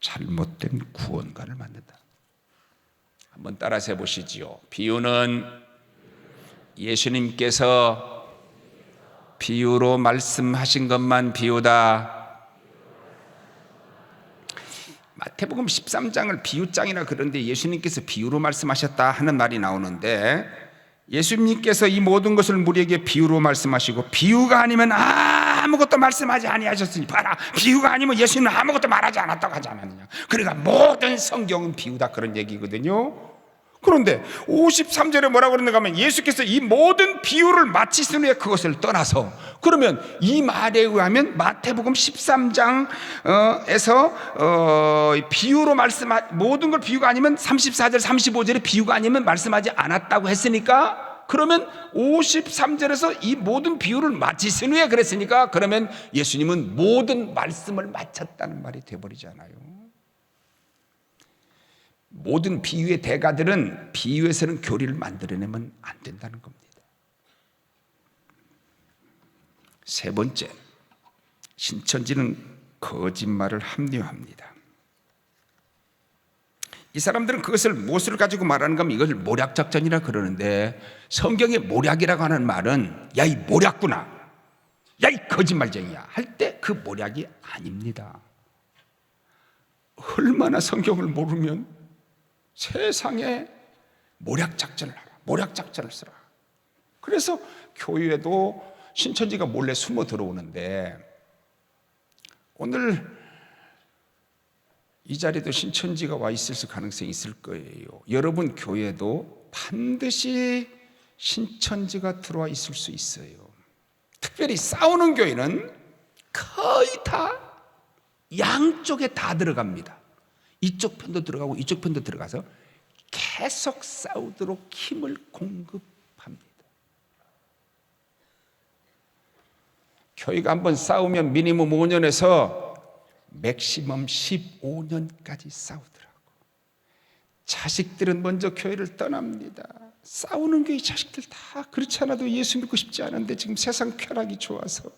잘못된 구원관을 만든다. 한번 따라서 해보시지요. 비유는 예수님께서 비유로 말씀하신 것만 비유다. 마태복음 13장을 비유장이라 그러는데 예수님께서 비유로 말씀하셨다 하는 말이 나오는데, 예수님께서 이 모든 것을 우리에게 비유로 말씀하시고, 비유가 아니면 아무것도 말씀하지 아니하셨으니 봐라, 비유가 아니면 예수님은 아무것도 말하지 않았다고 하지 않았느냐. 그러니까 모든 성경은 비유다, 그런 얘기거든요. 그런데 53절에 뭐라고 그러는가 하면, 예수께서 이 모든 비유를 마치신 후에 그것을 떠나서, 그러면 이 말에 의하면 마태복음 13장에서 비유로 모든 걸 비유가 아니면 34절 35절에 비유가 아니면 말씀하지 않았다고 했으니까, 그러면 53절에서 이 모든 비유를 마치신 후에 그랬으니까, 그러면 예수님은 모든 말씀을 마쳤다는 말이 되어버리잖아요. 모든 비유의 대가들은 비유에서는 교리를 만들어내면 안 된다는 겁니다. 세 번째, 신천지는 거짓말을 합리화합니다. 이 사람들은 그것을 무엇을 가지고 말하는가 하면 이것을 모략작전이라 그러는데, 성경의 모략이라고 하는 말은 야 이 모략구나, 야 이 거짓말쟁이야 할 때 그 모략이 아닙니다. 얼마나 성경을 모르면 세상에 모략작전을 하라, 모략작전을 쓰라. 그래서 교회에도 신천지가 몰래 숨어 들어오는데, 오늘 이 자리에도 신천지가 와 있을 가능성이 있을 거예요. 여러분 교회도 반드시 신천지가 들어와 있을 수 있어요. 특별히 싸우는 교회는 거의 다 양쪽에 다 들어갑니다. 이쪽 편도 들어가고 이쪽 편도 들어가서 계속 싸우도록 힘을 공급합니다. 교회가 한번 싸우면 미니멈 5년에서 맥시멈 15년까지 싸우더라고. 자식들은 먼저 교회를 떠납니다. 싸우는 게 이 자식들 다 그렇지 않아도 예수 믿고 싶지 않은데 지금 세상 쾌락이 좋아서.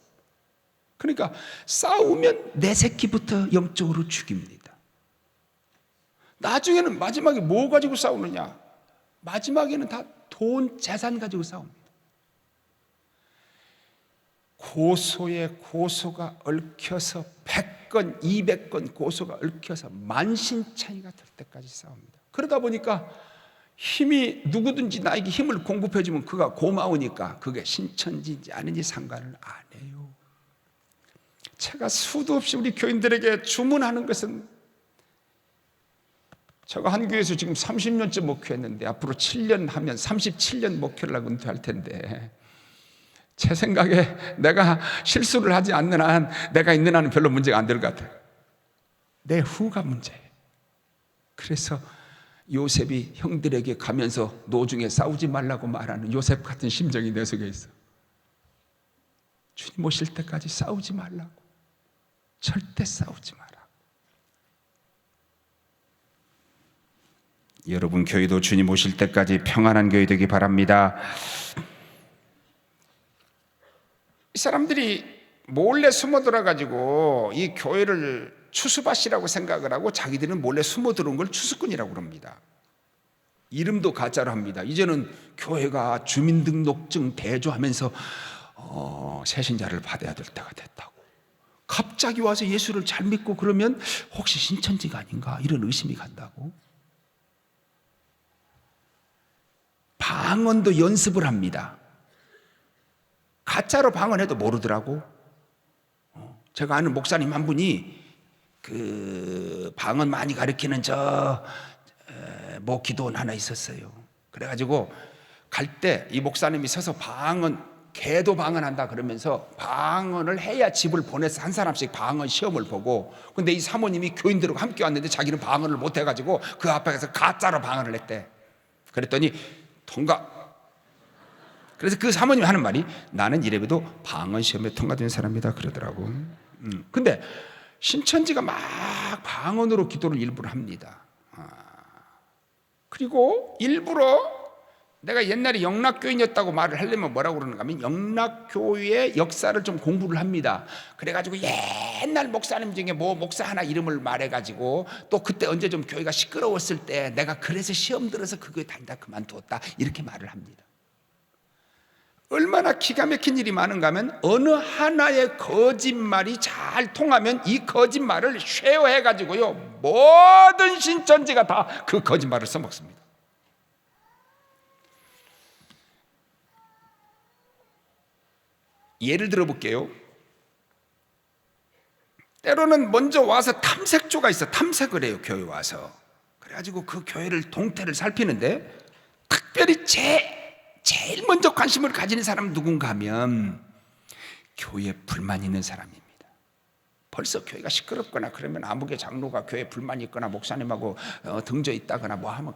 그러니까 싸우면 내 새끼부터 영적으로 죽입니다. 나중에는 마지막에 뭐 가지고 싸우느냐? 마지막에는 다 돈, 재산 가지고 싸웁니다. 고소에 고소가 얽혀서 100건, 200건 고소가 얽혀서 만신창이가 될 때까지 싸웁니다. 그러다 보니까 힘이 누구든지 나에게 힘을 공급해 주면 그가 고마우니까 그게 신천지인지 아닌지 상관을 안 해요. 제가 수도 없이 우리 교인들에게 주문하는 것은, 제가 한 교회에서 지금 30년째 목회했는데 앞으로 7년 하면 37년 목회를 하고 은퇴할 텐데, 제 생각에 내가 실수를 하지 않는 한, 내가 있는 한은 별로 문제가 안 될 것 같아요. 내 후가 문제예요. 그래서 요셉이 형들에게 가면서 노중에 싸우지 말라고 말하는 요셉 같은 심정이 내 속에 있어. 주님 오실 때까지 싸우지 말라고. 절대 싸우지 마라. 여러분 교회도 주님 오실 때까지 평안한 교회 되기 바랍니다. 이 사람들이 몰래 숨어 들어가지고 이 교회를 추수밭이라고 생각을 하고 자기들은 몰래 숨어 들어온 걸 추수꾼이라고 그럽니다. 이름도 가짜로 합니다. 이제는 교회가 주민등록증 대조하면서 새신자를 받아야 될 때가 됐다고. 갑자기 와서 예수를 잘 믿고 그러면 혹시 신천지가 아닌가 이런 의심이 간다고. 방언도 연습을 합니다. 가짜로 방언해도 모르더라고. 제가 아는 목사님 한 분이 그 방언 많이 가르치는 기도원 하나 있었어요. 그래가지고 갈 때 이 목사님이 서서 개도 방언한다 그러면서 방언을 해야 집을 보내서 한 사람씩 방언 시험을 보고, 근데 이 사모님이 교인들하고 함께 왔는데 자기는 방언을 못 해가지고 그 앞에 가서 가짜로 방언을 했대. 그랬더니 통과. 그래서 그 사모님이 하는 말이, 나는 이래봬도 방언 시험에 통과된 사람이다 그러더라고. 근데 신천지가 막 방언으로 기도를 일부러 합니다. 그리고 일부러, 내가 옛날에 영락교인이었다고 말을 하려면 뭐라고 그러는가 하면, 영락교회의 역사를 좀 공부를 합니다. 그래가지고 옛날 목사님 중에 목사 하나 이름을 말해가지고, 또 그때 언제 좀 교회가 시끄러웠을 때 내가 그래서 시험 들어서 그 교회 다니다 그만두었다 이렇게 말을 합니다. 얼마나 기가 막힌 일이 많은가 하면, 어느 하나의 거짓말이 잘 통하면 이 거짓말을 쉐어해가지고요 모든 신천지가 다 그 거짓말을 써먹습니다. 예를 들어 볼게요. 때로는 먼저 와서 탐색조가 있어. 탐색을 해요, 교회 와서. 그래가지고 그 교회를 동태를 살피는데, 특별히 제일 먼저 관심을 가지는 사람은 누군가 하면 교회에 불만 있는 사람입니다. 벌써 교회가 시끄럽거나 그러면 아무개 장로가 교회에 불만이 있거나 목사님하고 등져 있다거나 뭐 하면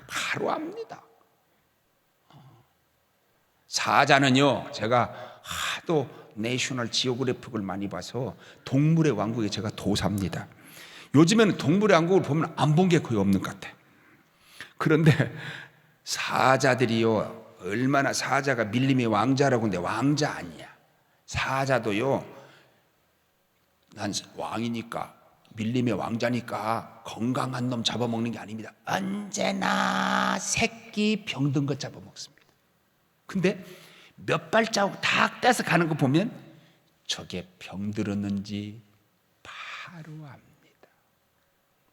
바로 압니다. 사자는요, 제가 하도 내셔널 지오그래픽을 많이 봐서 동물의 왕국에 제가 도사입니다. 요즘에는 동물의 왕국을 보면 안 본 게 거의 없는 것 같아요. 그런데 사자들이요, 얼마나, 사자가 밀림의 왕자라고 하는데 왕자 아니야. 사자도요, 난 왕이니까, 밀림의 왕자니까 건강한 놈 잡아먹는 게 아닙니다. 언제나 새끼 병든 것 잡아먹습니다. 근데 몇 발자국 다 떼서 가는 거 보면 저게 병들었는지 바로 압니다.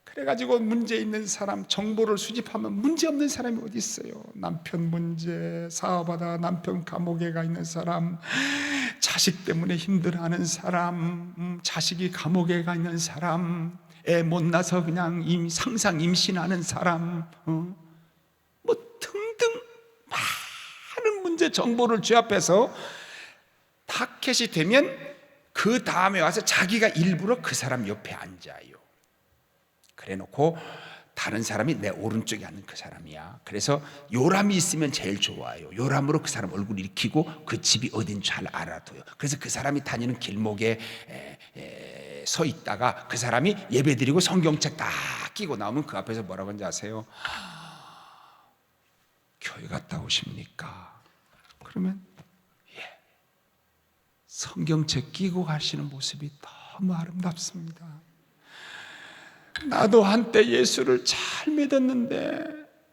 그래가지고 문제 있는 사람 정보를 수집하면 문제 없는 사람이 어디 있어요. 남편 문제, 사업하다 남편 감옥에 가 있는 사람, 자식 때문에 힘들어하는 사람, 자식이 감옥에 가 있는 사람, 애 못 낳아서 그냥 상상 임신하는 사람, 뭐 등등 많은 문제 정보를 쥐합해서 타켓이 되면 그 다음에 와서 자기가 일부러 그 사람 옆에 앉아요. 그래 놓고 다른 사람이 내 오른쪽에 앉는 그 사람이야. 그래서 요람이 있으면 제일 좋아요. 요람으로 그 사람 얼굴 일으키고 그 집이 어딘 잘 알아둬요. 그래서 그 사람이 다니는 길목에 서 있다가 그 사람이 예배드리고 성경책 딱 끼고 나오면 그 앞에서 뭐라고 하는지 아세요? 교회 갔다 오십니까? 그러면 성경책 끼고 가시는 모습이 너무 아름답습니다. 나도 한때 예수를 잘 믿었는데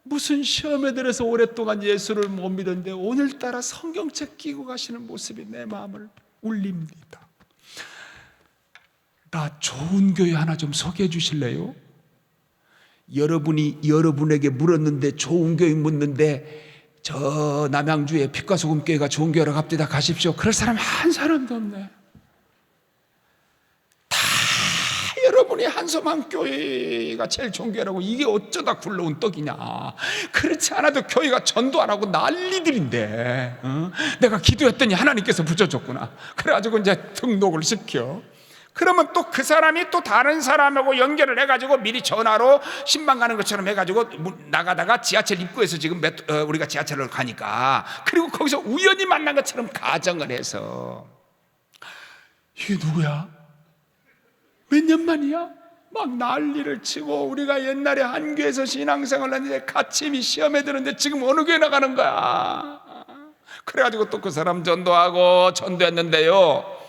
무슨 시험에 들어서 오랫동안 예수를 못 믿었는데 오늘따라 성경책 끼고 가시는 모습이 내 마음을 울립니다. 나 좋은 교회 하나 좀 소개해 주실래요? 여러분이 여러분에게 물었는데 좋은 교회 묻는데 저 남양주에 빛과 소금 교회가 좋은 교회라고 갑디다 가십시오. 그럴 사람 한 사람도 없네. 다 여러분이 한섬한 교회가 제일 좋은 교회라고. 이게 어쩌다 굴러온 떡이냐. 그렇지 않아도 교회가 전도 안 하고 난리들인데 내가 기도했더니 하나님께서 붙여줬구나. 그래가지고 이제 등록을 시켜. 그러면 또 그 사람이 또 다른 사람하고 연결을 해가지고 미리 전화로 신방 가는 것처럼 해가지고 나가다가 지하철 입구에서 지금 우리가 지하철을 가니까 그리고 거기서 우연히 만난 것처럼 가정을 해서 이게 누구야? 몇 년 만이야? 막 난리를 치고 우리가 옛날에 한 교회에서 신앙생활을 했는데 같이 시험에 드는데 지금 어느 교회 나가는 거야? 그래가지고 또 그 사람 전도하고 전도했는데요,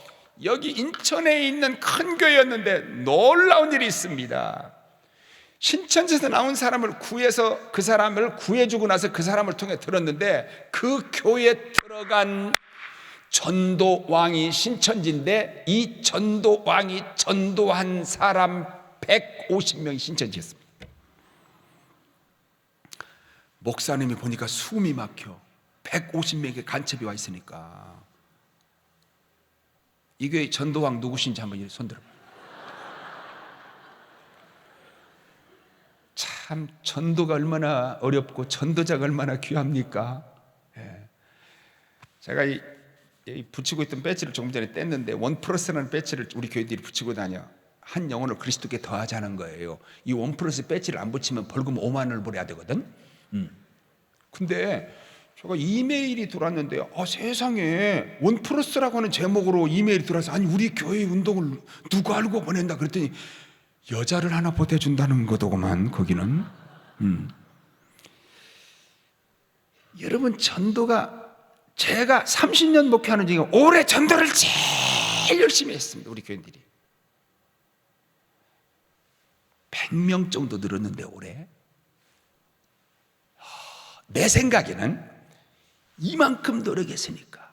여기 인천에 있는 큰 교회였는데 놀라운 일이 있습니다. 신천지에서 나온 사람을 구해서 그 사람을 구해주고 나서 그 사람을 통해 들었는데 그 교회에 들어간 전도왕이 신천지인데 이 전도왕이 전도한 사람 150명이 신천지였습니다. 목사님이 보니까 숨이 막혀. 150명에게 간첩이 와 있으니까. 이 교회 전도왕 누구신지 한번 손들어봐요. 참 전도가 얼마나 어렵고 전도자가 얼마나 귀합니까? 제가 이 붙이고 있던 배지를 조금 전에 뗐는데 원플러스라는 배지를 우리 교회들이 붙이고 다녀. 한 영혼을 그리스도께 더하자는 거예요. 이 원플러스 배지를 안 붙이면 벌금 5만 원을 벌어야 되거든. 근데 제가 이메일이 들어왔는데 세상에 원플러스라고 하는 제목으로 이메일이 들어와서 아니 우리 교회 운동을 누가 알고 보낸다 그랬더니 여자를 하나 보태준다는 거더구만 거기는. 여러분 전도가 제가 30년 목회하는 중에 올해 전도를 제일 열심히 했습니다. 우리 교인들이 100명 정도 늘었는데 올해 내 생각에는 이만큼 노력했으니까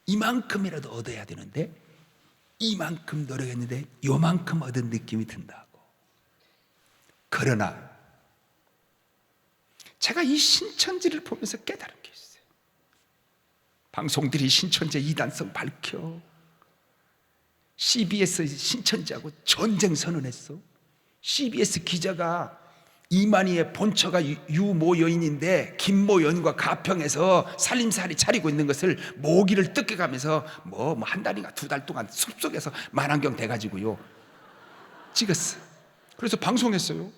이만큼이라도 얻어야 되는데 이만큼 노력했는데 요만큼 얻은 느낌이 든다고. 그러나 제가 이 신천지를 보면서 깨달은 게 있어요. 방송들이 신천지의 이단성 밝혀 CBS 신천지하고 전쟁 선언했어. CBS 기자가 이만희의 본처가 유모 여인인데 김모 여인과 가평에서 살림살이 차리고 있는 것을 모기를 뜯겨가면서 한 달인가 2달 동안 숲속에서 만안경 대가지고요 찍었어. 그래서 방송했어요.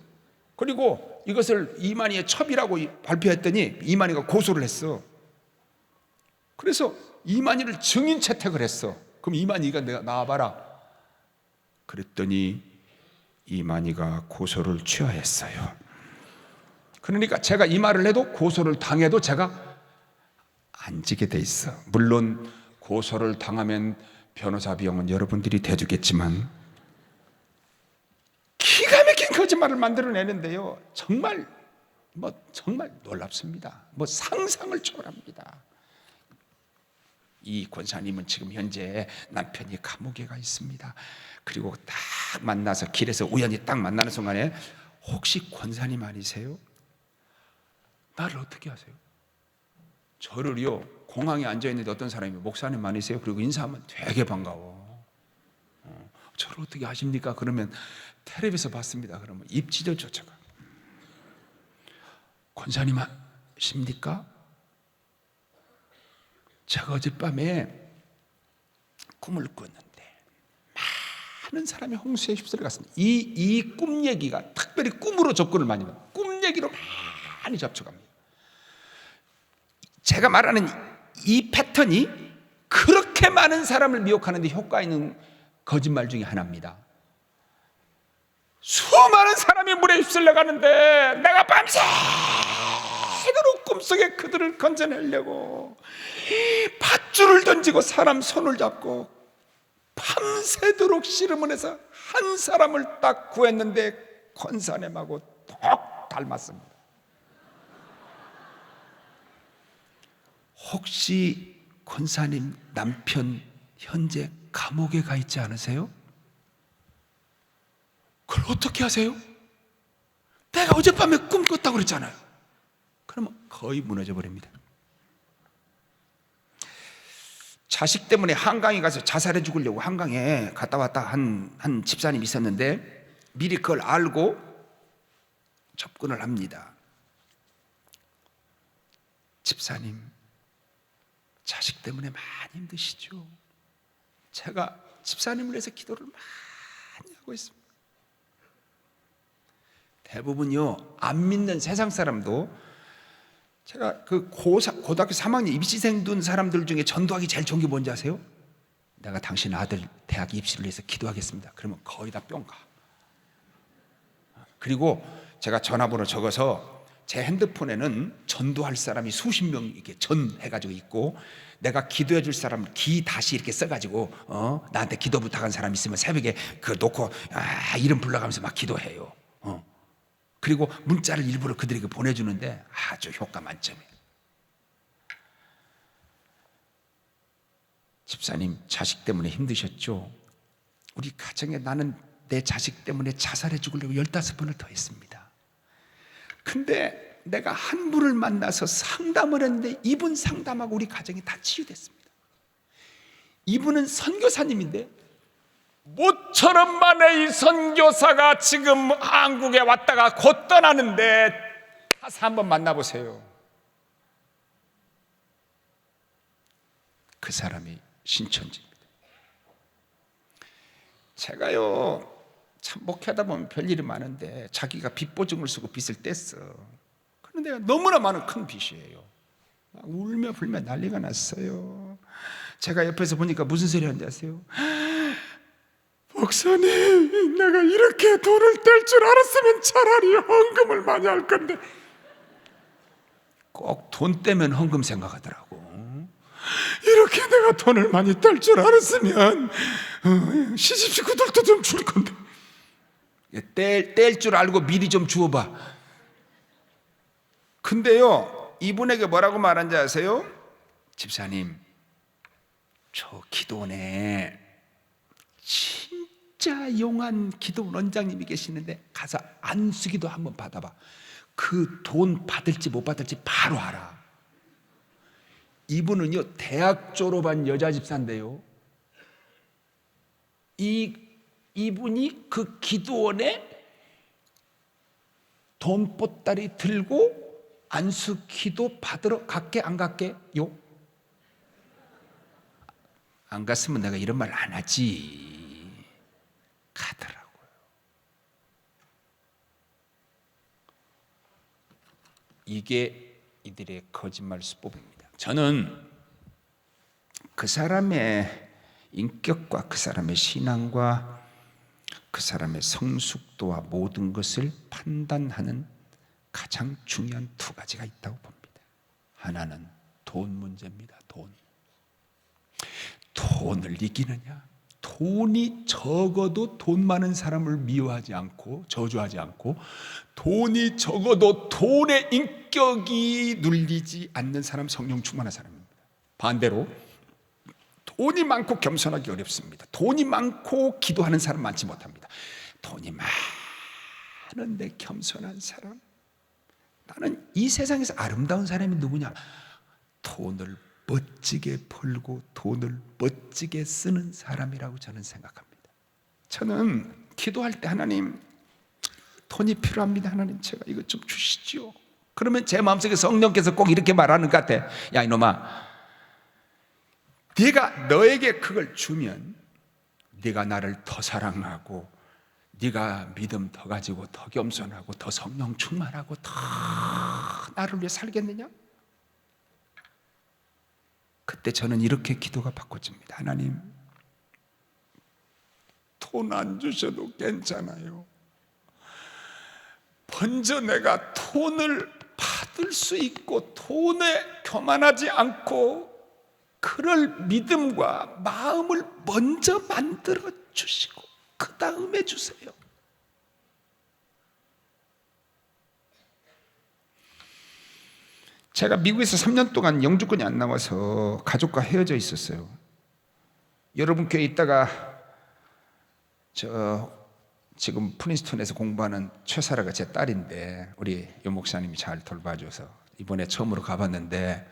그리고 이것을 이만희의 첩이라고 발표했더니 이만희가 고소를 했어. 그래서 이만희를 증인 채택을 했어. 그럼 이만희가 내가 나와봐라. 그랬더니 이만희가 고소를 취하했어요. 그러니까 제가 이 말을 해도 고소를 당해도 제가 안 지게 돼 있어. 물론 고소를 당하면 변호사 비용은 여러분들이 대주겠지만 기가 막힌 거짓말을 만들어내는데요, 정말 놀랍습니다. 상상을 초월합니다. 이 권사님은 지금 현재 남편이 감옥에 가 있습니다. 그리고 딱 만나서 길에서 우연히 딱 만나는 순간에 혹시 권사님 아니세요? 나를 어떻게 아세요? 저를요 공항에 앉아있는데 어떤 사람이 목사님 아니세요? 그리고 인사하면 되게 반가워. 저를 어떻게 아십니까? 그러면 텔레비에서 봤습니다. 그러면 입 찢어 쫓아가. 권사님 아십니까? 제가 어젯밤에 꿈을 꿨는데 많은 사람이 홍수에 휩쓸려 갔습니다. 이 꿈 얘기가 특별히 꿈으로 접근을 많이 해요. 꿈 얘기로 많이 접촉합니다. 제가 말하는 이 패턴이 그렇게 많은 사람을 미혹하는 데 효과 있는 거짓말 중에 하나입니다. 수많은 사람이 물에 휩쓸려 가는데 내가 밤새도록 꿈속에 그들을 건져내려고 밧줄을 던지고 사람 손을 잡고 밤새도록 씨름을 해서 한 사람을 딱 구했는데 권사님하고 똑 닮았습니다. 혹시 권사님 남편 현재 감옥에 가 있지 않으세요? 그걸 어떻게 하세요? 내가 어젯밤에 꿈 꿨다고 그랬잖아요. 그러면 거의 무너져 버립니다. 자식 때문에 한강에 가서 자살해 죽으려고 한강에 갔다 왔다 한 집사님이 있었는데 미리 그걸 알고 접근을 합니다. 집사님, 자식 때문에 많이 힘드시죠? 제가 집사님을 위해서 기도를 많이 하고 있습니다. 대부분요, 안 믿는 세상 사람도, 제가 그 고등학교 3학년 입시생 둔 사람들 중에 전도하기 제일 좋은 게 뭔지 아세요? 내가 당신 아들 대학 입시를 위해서 기도하겠습니다. 그러면 거의 다 뿅 가. 그리고 제가 전화번호 적어서 제 핸드폰에는 전도할 사람이 수십 명 이렇게 전해가지고 있고, 내가 기도해 줄 사람 기 다시 이렇게 써가지고 나한테 기도 부탁한 사람 있으면 새벽에 그 놓고 이름 불러가면서 막 기도해요. 그리고 문자를 일부러 그들에게 보내주는데 아주 효과 만점이에요. 집사님, 자식 때문에 힘드셨죠? 우리 가정에 나는 내 자식 때문에 자살해 죽으려고 15번을 더 했습니다. 근데 내가 한 분을 만나서 상담을 했는데 이분 상담하고 우리 가정이 다 치유됐습니다. 이분은 선교사님인데 모처럼 만에 이 선교사가 지금 한국에 왔다가 곧 떠나는데 가서 한번 만나보세요. 그 사람이 신천지입니다. 제가요, 참 목회하다 보면 별일이 많은데 자기가 빚 보증을 쓰고 빚을 뗐어. 그런데 너무나 많은 큰 빚이에요. 막 울며 불며 난리가 났어요. 제가 옆에서 보니까 무슨 소리 하는지 아세요? 목사님, 내가 이렇게 돈을 뗄 줄 알았으면 차라리 헌금을 많이 할 건데. 꼭 돈 떼면 헌금 생각하더라고. 이렇게 내가 돈을 많이 뗄 줄 알았으면 시집 식구들도 좀 줄 건데. 뗄 줄 알고 미리 좀 주어봐. 근데요, 이분에게 뭐라고 말한지 아세요? 집사님, 저 기도원에 진짜 용한 기도원 원장님이 계시는데 가서 안수기도 한번 받아봐. 그 돈 받을지 못 받을지 바로 알아. 이분은요, 대학 졸업한 여자 집사인데요, 이분이 그 기도원에 돈 보따리 들고 안수 기도 받으러 갈게 안 갈게요? 안 갔으면 내가 이런 말 안 하지. 가더라고요. 이게 이들의 거짓말 수법입니다. 저는 그 사람의 인격과 그 사람의 신앙과 그 사람의 성숙도와 모든 것을 판단하는 가장 중요한 두 가지가 있다고 봅니다. 하나는 돈 문제입니다. 돈을 이기느냐? 돈이 적어도 돈 많은 사람을 미워하지 않고 저주하지 않고, 돈이 적어도 돈의 인격이 눌리지 않는 사람, 성령 충만한 사람입니다. 반대로 돈이 많고 겸손하기 어렵습니다. 돈이 많고 기도하는 사람 많지 못합니다. 돈이 많은데 겸손한 사람, 나는 이 세상에서 아름다운 사람이 누구냐? 돈을 멋지게 벌고 돈을 멋지게 쓰는 사람이라고 저는 생각합니다. 저는 기도할 때 하나님, 돈이 필요합니다. 하나님, 제가 이것 좀 주시지요. 그러면 제 마음속에 성령께서 꼭 이렇게 말하는 것 같아. 야 이놈아, 네가 너에게 그걸 주면 네가 나를 더 사랑하고 네가 믿음 더 가지고 더 겸손하고 더 성령 충만하고 더 나를 위해 살겠느냐? 그때 저는 이렇게 기도가 바꿔집니다. 하나님, 돈 안 주셔도 괜찮아요. 먼저 내가 돈을 받을 수 있고 돈에 교만하지 않고 그럴 믿음과 마음을 먼저 만들어 주시고 그 다음에 주세요. 제가 미국에서 3년 동안 영주권이 안 나와서 가족과 헤어져 있었어요. 여러분 교회에 있다가 지금 프린스턴에서 공부하는 최사라가 제 딸인데 우리 여 목사님이 잘 돌봐줘서 이번에 처음으로 가봤는데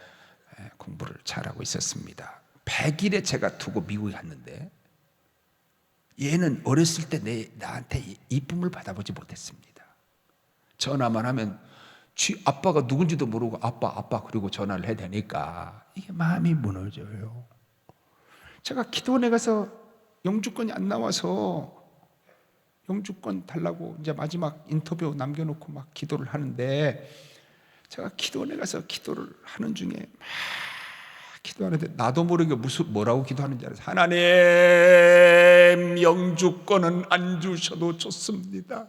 공부를 잘하고 있었습니다. 100일에 제가 두고 미국에 갔는데 얘는 어렸을 때 나한테 이쁨을 받아보지 못했습니다. 전화만 하면 아빠가 누군지도 모르고 아빠 그리고 전화를 해야 되니까 이게 마음이 무너져요. 제가 기도원에 가서 영주권이 안 나와서 영주권 달라고 이제 마지막 인터뷰 남겨놓고 막 기도를 하는데 제가 기도원에 가서 기도를 하는 중에 막 기도하는데 나도 모르게 뭐라고 기도하는지 알아서 하나님, 영주권은 안 주셔도 좋습니다.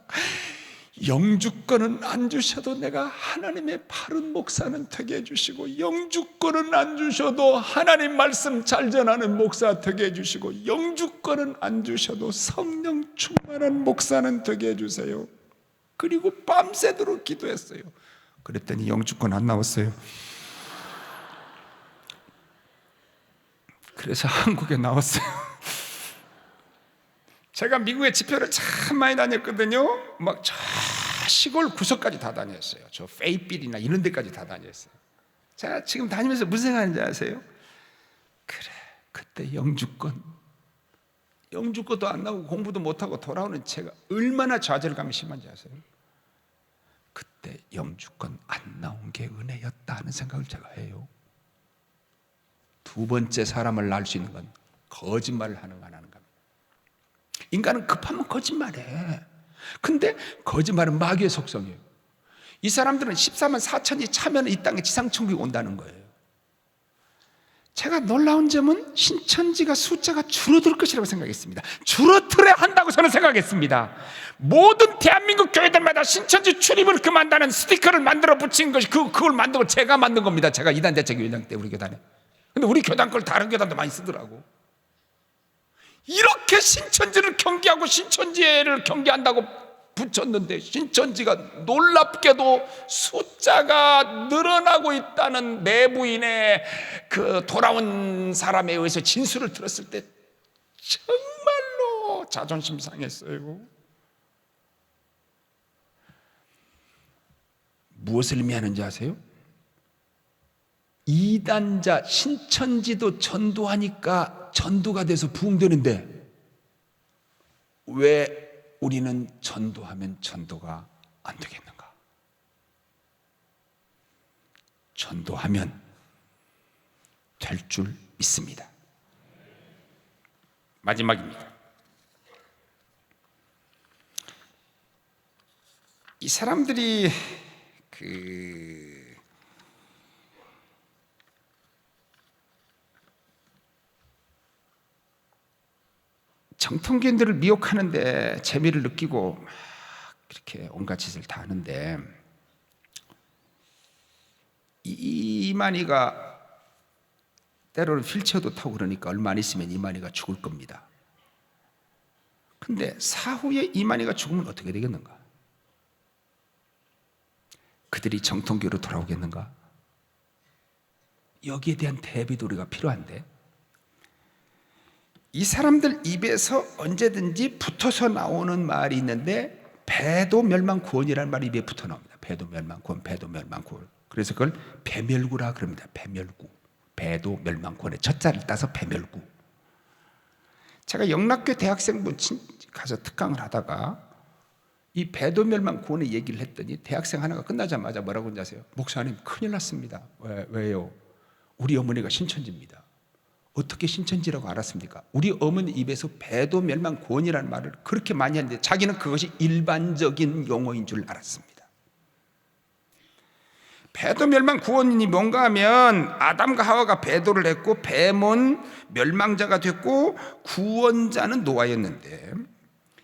영주권은 안 주셔도 내가 하나님의 바른 목사는 되게 해주시고, 영주권은 안 주셔도 하나님 말씀 잘 전하는 목사 되게 해주시고, 영주권은 안 주셔도 성령 충만한 목사는 되게 해주세요. 그리고 밤새도록 기도했어요. 그랬더니 영주권 안 나왔어요. 그래서 한국에 나왔어요. 제가 미국에 집회를 참 많이 다녔거든요. 막 저 시골 구석까지 다 다녔어요. 저 페이필이나 이런 데까지 다 다녔어요. 제가 지금 다니면서 무슨 생각하는지 아세요? 그래, 그때 영주권도 안 나오고 공부도 못하고 돌아오는 제가 얼마나 좌절감이 심한지 아세요? 그때 영주권 안 나온 게 은혜였다 하는 생각을 제가 해요. 두 번째 사람을 낳을 수 있는 건 거짓말을 하는 거 안 하는 겁니다. 인간은 급하면 거짓말해. 근데 거짓말은 마귀의 속성이에요. 이 사람들은 14만 4천이 차면 이 땅에 지상천국이 온다는 거예요. 제가 놀라운 점은 신천지가 숫자가 줄어들 것이라고 생각했습니다. 줄어들어야 한다고 저는 생각했습니다. 모든 대한민국 교회들마다 신천지 출입을 금한다는 스티커를 만들어 붙인 것이 그걸 만들고 제가 만든 겁니다. 제가 이단 대책위원장 때 우리 교단에. 근데 우리 교단 걸 다른 교단도 많이 쓰더라고. 이렇게 신천지를 경계하고 신천지를 경계한다고 붙였는데 신천지가 놀랍게도 숫자가 늘어나고 있다는 내부인의 그 돌아온 사람에 의해서 진술을 들었을 때 정말로 자존심 상했어요. 무엇을 의미하는지 아세요? 이단자 신천지도 전도하니까 전도가 돼서 부흥되는데 왜 우리는 전도하면 전도가 안 되겠는가? 전도하면 될 줄 믿습니다. 마지막입니다. 이 사람들이 정통교인들을 미혹하는데 재미를 느끼고 막 이렇게 온갖 짓을 다 하는데 이만희가 때로는 휠체어도 타고 그러니까 얼마 안 있으면 이만희가 죽을 겁니다. 근데 사후에 이만희가 죽으면 어떻게 되겠는가? 그들이 정통교로 돌아오겠는가? 여기에 대한 대비도 우리가 필요한데 이 사람들 입에서 언제든지 붙어서 나오는 말이 있는데 배도 멸망 구원이라는 말이 입에 붙어 나옵니다. 배도 멸망 구원, 배도 멸망 구원. 그래서 그걸 배멸구라 그럽니다. 배멸구. 배도 멸망 구원의 첫자를 따서 배멸구. 제가 영락교 대학생부 가서 특강을 하다가 이 배도 멸망 구원의 얘기를 했더니 대학생 하나가 끝나자마자 뭐라고 하는지 아세요? 목사님 큰일 났습니다. 왜요? 우리 어머니가 신천지입니다. 어떻게 신천지라고 알았습니까? 우리 어머니 입에서 배도 멸망 구원이라는 말을 그렇게 많이 하는데 자기는 그것이 일반적인 용어인 줄 알았습니다. 배도 멸망 구원이 뭔가 하면 아담과 하와가 배도를 했고 뱀은 멸망자가 됐고 구원자는 노아였는데,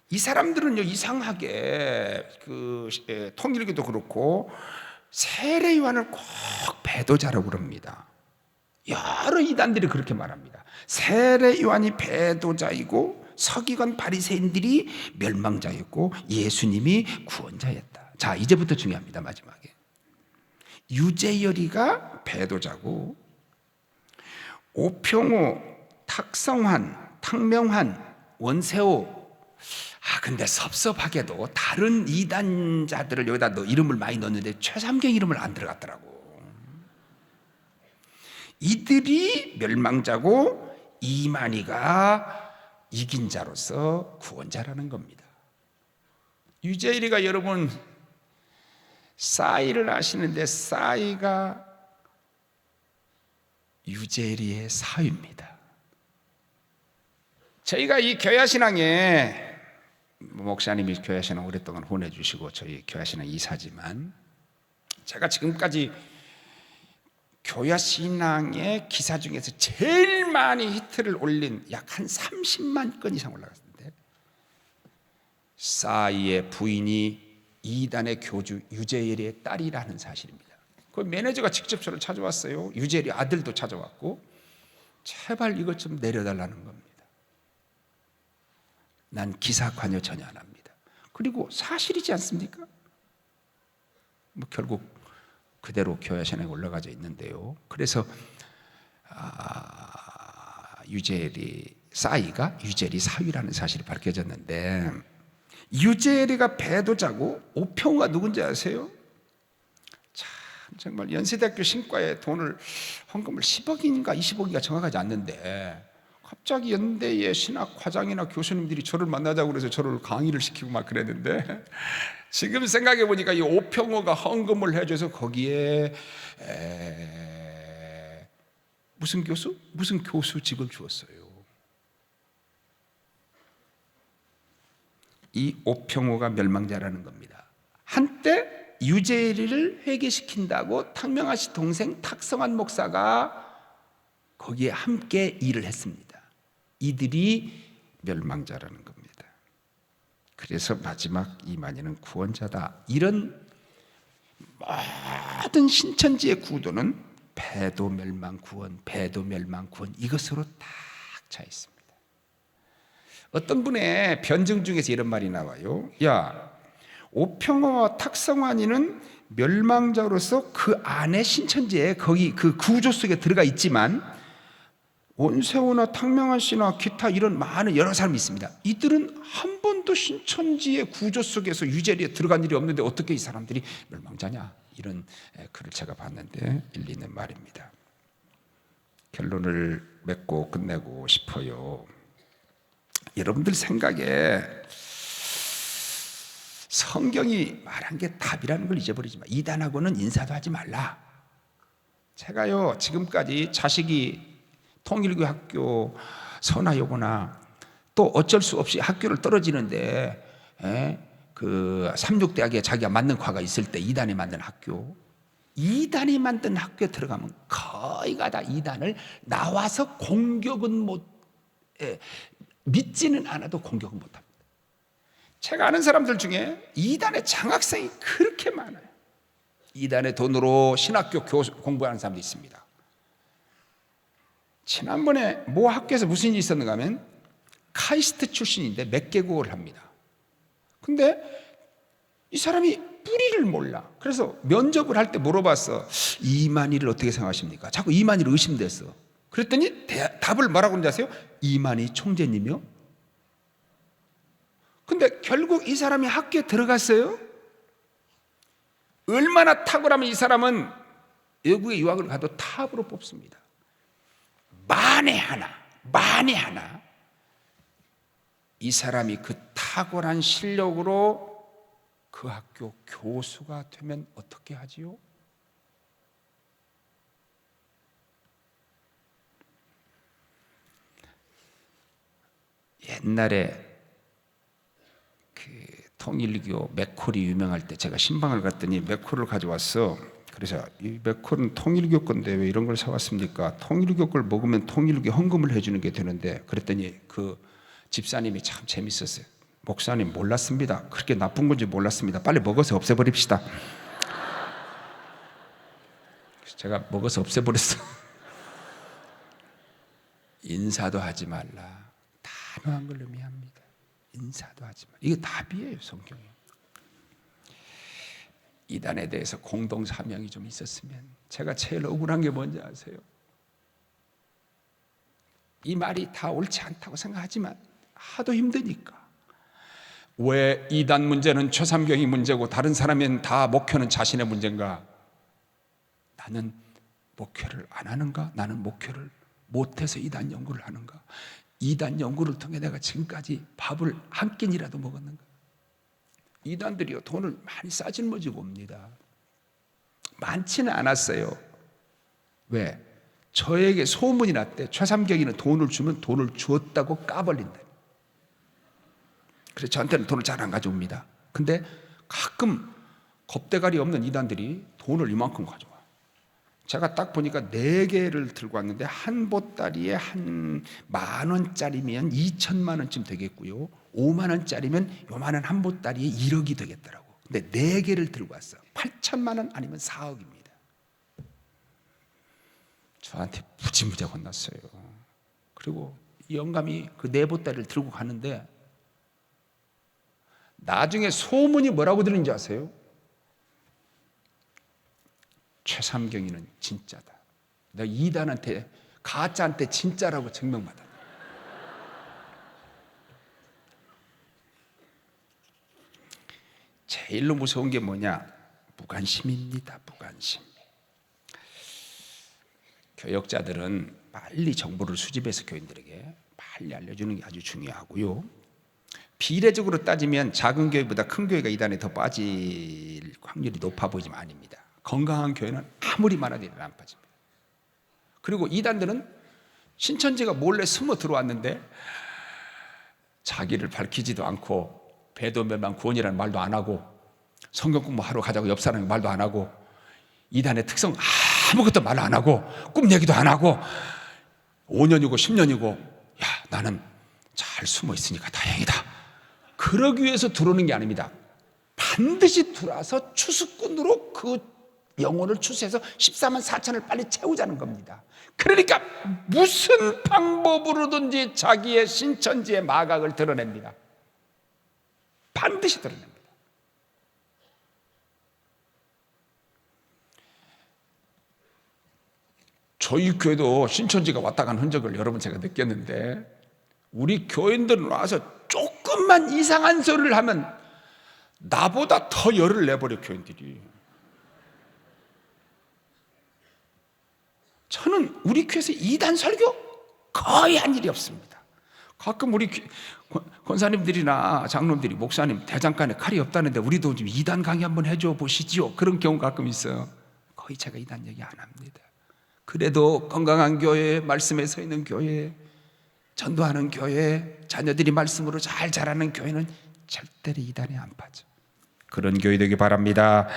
이 사람들은요 이상하게 통일교도 그렇고 세례 요한을 꼭 배도자라고 그럽니다. 여러 이단들이 그렇게 말합니다. 세례 요한이 배도자이고 서기관 바리새인들이 멸망자였고 예수님이 구원자였다. 자, 이제부터 중요합니다. 마지막에 유재열이가 배도자고 오평호, 탁성환, 탁명환, 원세호, 근데 섭섭하게도 다른 이단자들을 여기다 이름을 많이 넣었는데 최삼경 이름을 안 들어갔더라고. 이들이 멸망자고 이만희가 이긴 자로서 구원자라는 겁니다. 유재일이가 여러분 싸이를 아시는데 싸이가 유재일이의 사위입니다. 저희가 이 교야신앙에 목사님이 교야신앙 오랫동안 보내주시고 저희 교야신앙 이사지만 제가 지금까지 교야신앙의 기사 중에서 제일 많이 히트를 올린 약 한 30만 건 이상 올라갔는데 싸이의 부인이 이단의 교주 유재열의 딸이라는 사실입니다. 그 매니저가 직접 저를 찾아왔어요. 유재열의 아들도 찾아왔고 제발 이것 좀 내려달라는 겁니다. 난 기사 관여 전혀 안 합니다. 그리고 사실이지 않습니까? 결국 그대로 교야신앙에 올라가져 있는데요. 그래서 유재열이 싸이가 유재열이 사위라는 사실이 밝혀졌는데 유재열이가 배도자고 오평호가 누군지 아세요? 참 정말 연세대학교 신과에 헌금을 10억인가 20억인가 정확하지 않는데 갑자기 연대의 신학과장이나 교수님들이 저를 만나자고 그래서 저를 강의를 시키고 막 그랬는데 지금 생각해 보니까 이 오평호가 헌금을 해줘서 거기에 무슨 교수직을 주었어요. 이 오평호가 멸망자라는 겁니다. 한때 유재일이를 회개시킨다고 탁명하씨 동생 탁성환 목사가 거기에 함께 일을 했습니다. 이들이 멸망자라는 겁니다. 그래서 마지막 이만희는 구원자다. 이런 모든 신천지의 구도는 배도 멸망 구원, 배도 멸망 구원 이것으로 딱 차 있습니다. 어떤 분의 변증 중에서 이런 말이 나와요. 야, 오평호와 탁성환이는 멸망자로서 그 안에 신천지에 거기 그 구조 속에 들어가 있지만 원세호나 탁명환 씨나 기타 이런 많은 여러 사람이 있습니다. 이들은 한 번도 신천지의 구조 속에서 유재리에 들어간 일이 없는데 어떻게 이 사람들이 멸망자냐, 이런 글을 제가 봤는데 일리 있는 말입니다. 결론을 맺고 끝내고 싶어요. 여러분들 생각에 성경이 말한 게 답이라는 걸 잊어버리지 마. 이단하고는 인사도 하지 말라. 제가요 지금까지 자식이 통일교 학교 선화여고나 또 어쩔 수 없이 학교를 떨어지는데 그 삼육대학에 자기가 맞는 과가 있을 때 이단이 만든 이단이 만든 학교에 들어가면 거의가 다 이단을 나와서 공격은 믿지는 않아도 공격은 못합니다. 제가 아는 사람들 중에 이단의 장학생이 그렇게 많아요. 이단의 돈으로 신학교 공부하는 사람도 있습니다. 지난번에 모 학교에서 무슨 일이 있었는가 하면 카이스트 출신인데 몇 개국어를 합니다. 근데 이 사람이 뿌리를 몰라. 그래서 면접을 할 때 물어봤어. 이만희를 어떻게 생각하십니까? 자꾸 이만희를 의심됐어. 그랬더니 답을 뭐라고 하는지 아세요? 이만희 총재님이요? 근데 결국 이 사람이 학교에 들어갔어요. 얼마나 탁월하면 이 사람은 외국에 유학을 가도 탑으로 뽑습니다. 만에 하나 이 사람이 그 탁월한 실력으로 그 학교 교수가 되면 어떻게 하지요? 옛날에 그 통일교 맥콜이 유명할 때 제가 신방을 갔더니 맥콜을 가져왔어. 그래서 이 맥콜은 통일교 건데 왜 이런 걸 사왔습니까? 통일교 걸 먹으면 통일교 헌금을 해주는 게 되는데, 그랬더니 그 집사님이 참 재밌었어요. 목사님 몰랐습니다. 그렇게 나쁜 건지 몰랐습니다. 빨리 먹어서 없애버립시다. 제가 먹어서 없애버렸어. 인사도 하지 말라. 단호한 걸 의미합니다. 인사도 하지 말라. 이게 답이에요, 성경에. 이단에 대해서 공동 사명이 좀 있었으면. 제가 제일 억울한 게 뭔지 아세요? 이 말이 다 옳지 않다고 생각하지만 하도 힘드니까. 왜 이단 문제는 최삼경이 문제고 다른 사람은 다 목회는 자신의 문제인가? 나는 목회를 안 하는가? 나는 목회를 못해서 이단 연구를 하는가? 이단 연구를 통해 내가 지금까지 밥을 한 끼니라도 먹었는가? 이단들이요, 돈을 많이 싸질머지고 옵니다. 많지는 않았어요. 왜? 저에게 소문이 났대. 최삼경이는 돈을 주면 돈을 주었다고 까발린다. 그래서 저한테는 돈을 잘 안 가져옵니다. 근데 가끔 겁대가리 없는 이단들이 돈을 이만큼 가져와. 제가 딱 보니까 4개를 들고 왔는데 한 보따리에 한 10,000원짜리면 2천만 원쯤 되겠고요, 5만 원짜리면 요만한 한 보따리에 1억이 되겠더라고. 근데 4개를 들고 왔어. 8천만 원 아니면 4억입니다. 저한테 무지무지 혼났어요. 그리고 영감이 그 4보따리를 들고 가는데 나중에 소문이 뭐라고 들리는지 아세요? 최삼경이는 진짜다. 내가 이단한테, 가짜한테 진짜라고 증명받았다. 제일로 무서운 게 뭐냐? 무관심입니다. 무관심. 교역자들은 빨리 정보를 수집해서 교인들에게 빨리 알려주는 게 아주 중요하고요. 비례적으로 따지면 작은 교회보다 큰 교회가 이단에 더 빠질 확률이 높아 보이지만 아닙니다. 건강한 교회는 아무리 많아도 이단에 안 빠집니다. 그리고 이단들은 신천지가 몰래 숨어 들어왔는데 자기를 밝히지도 않고 배도멸망 구원이라는 말도 안 하고 성경 공부하러 가자고 옆 사람이 말도 안 하고 이단의 특성 아무것도 말 안 하고 꿈 얘기도 안 하고 5년이고 10년이고 야 나는 잘 숨어 있으니까 다행이다. 그러기 위해서 들어오는 게 아닙니다. 반드시 들어와서 추수꾼으로 그 영혼을 추수해서 14만 4천을 빨리 채우자는 겁니다. 그러니까 무슨 방법으로든지 자기의 신천지의 마각을 드러냅니다. 반드시 드러냅니다. 저희 교회도 신천지가 왔다 간 흔적을 여러 번 제가 느꼈는데 우리 교인들은 와서 조금만 이상한 소리를 하면 나보다 더 열을 내버려 교인들이. 저는 우리 교회에서 이단 설교 거의 한 일이 없습니다. 가끔 우리 권사님들이나 장로님들이 목사님 대장간에 칼이 없다는데 우리도 좀 이단 강의 한번 해줘 보시지요. 그런 경우 가끔 있어요. 거의 제가 이단 얘기 안 합니다. 그래도 건강한 교회, 말씀에 서 있는 교회, 전도하는 교회, 자녀들이 말씀으로 잘 자라는 교회는 절대로 이단에 안 빠져. 그런 교회 되기 바랍니다.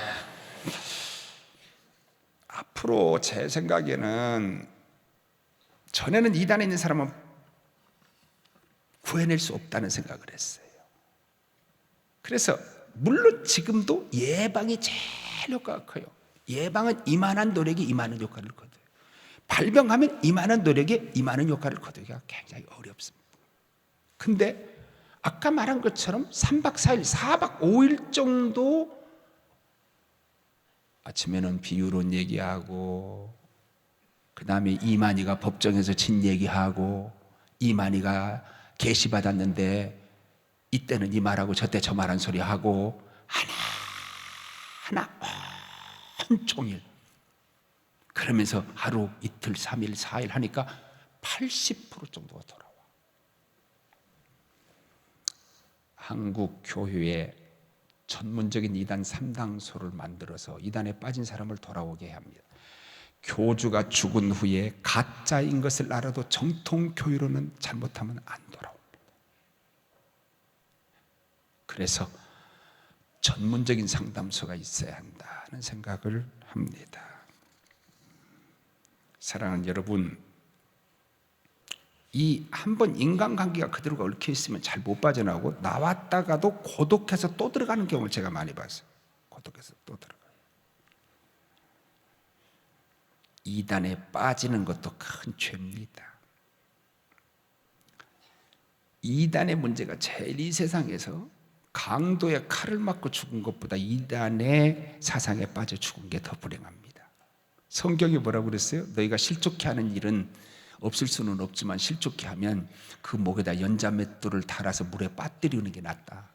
앞으로 제 생각에는 전에는 이단에 있는 사람은 구해낼 수 없다는 생각을 했어요. 그래서 물론 지금도 예방이 제일 효과가 커요. 예방은 이만한 노력이 이만한 효과를 거둬요. 발병하면 이만한 노력에 이만한 효과를 거두기가 굉장히 어렵습니다. 근데 아까 말한 것처럼 3박 4일, 4박 5일 정도 아침에는 비유론 얘기하고 그 다음에 이만희가 법정에서 진 얘기하고 이만희가 계시받았는데 이때는 이 말하고 저때 저 말한 소리 하고 하나하나 온종일 그러면서 하루 이틀 3일 4일 하니까 80% 정도가 돌아와. 한국 교회에 전문적인 이단 3당소를 만들어서 이단에 빠진 사람을 돌아오게 해야 합니다. 교주가 죽은 후에 가짜인 것을 알아도 정통 교회로는 잘못하면 안 돌아옵니다. 그래서 전문적인 상담소가 있어야 한다는 생각을 합니다. 사랑하는 여러분, 이 한번 인간관계가 그대로 얽혀 있으면 잘 못 빠져나오고 나왔다가도 고독해서 또 들어가는 경우를 제가 많이 봤어요. 고독해서 또 들어가요. 이단에 빠지는 것도 큰 죄입니다. 이단의 문제가 제일 이 세상에서 강도의 칼을 맞고 죽은 것보다 이단의 사상에 빠져 죽은 게 더 불행합니다. 성경이 뭐라고 그랬어요? 너희가 실족케 하는 일은 없을 수는 없지만 실족케 하면 그 목에다 연자맷돌을 달아서 물에 빠뜨리는 게 낫다.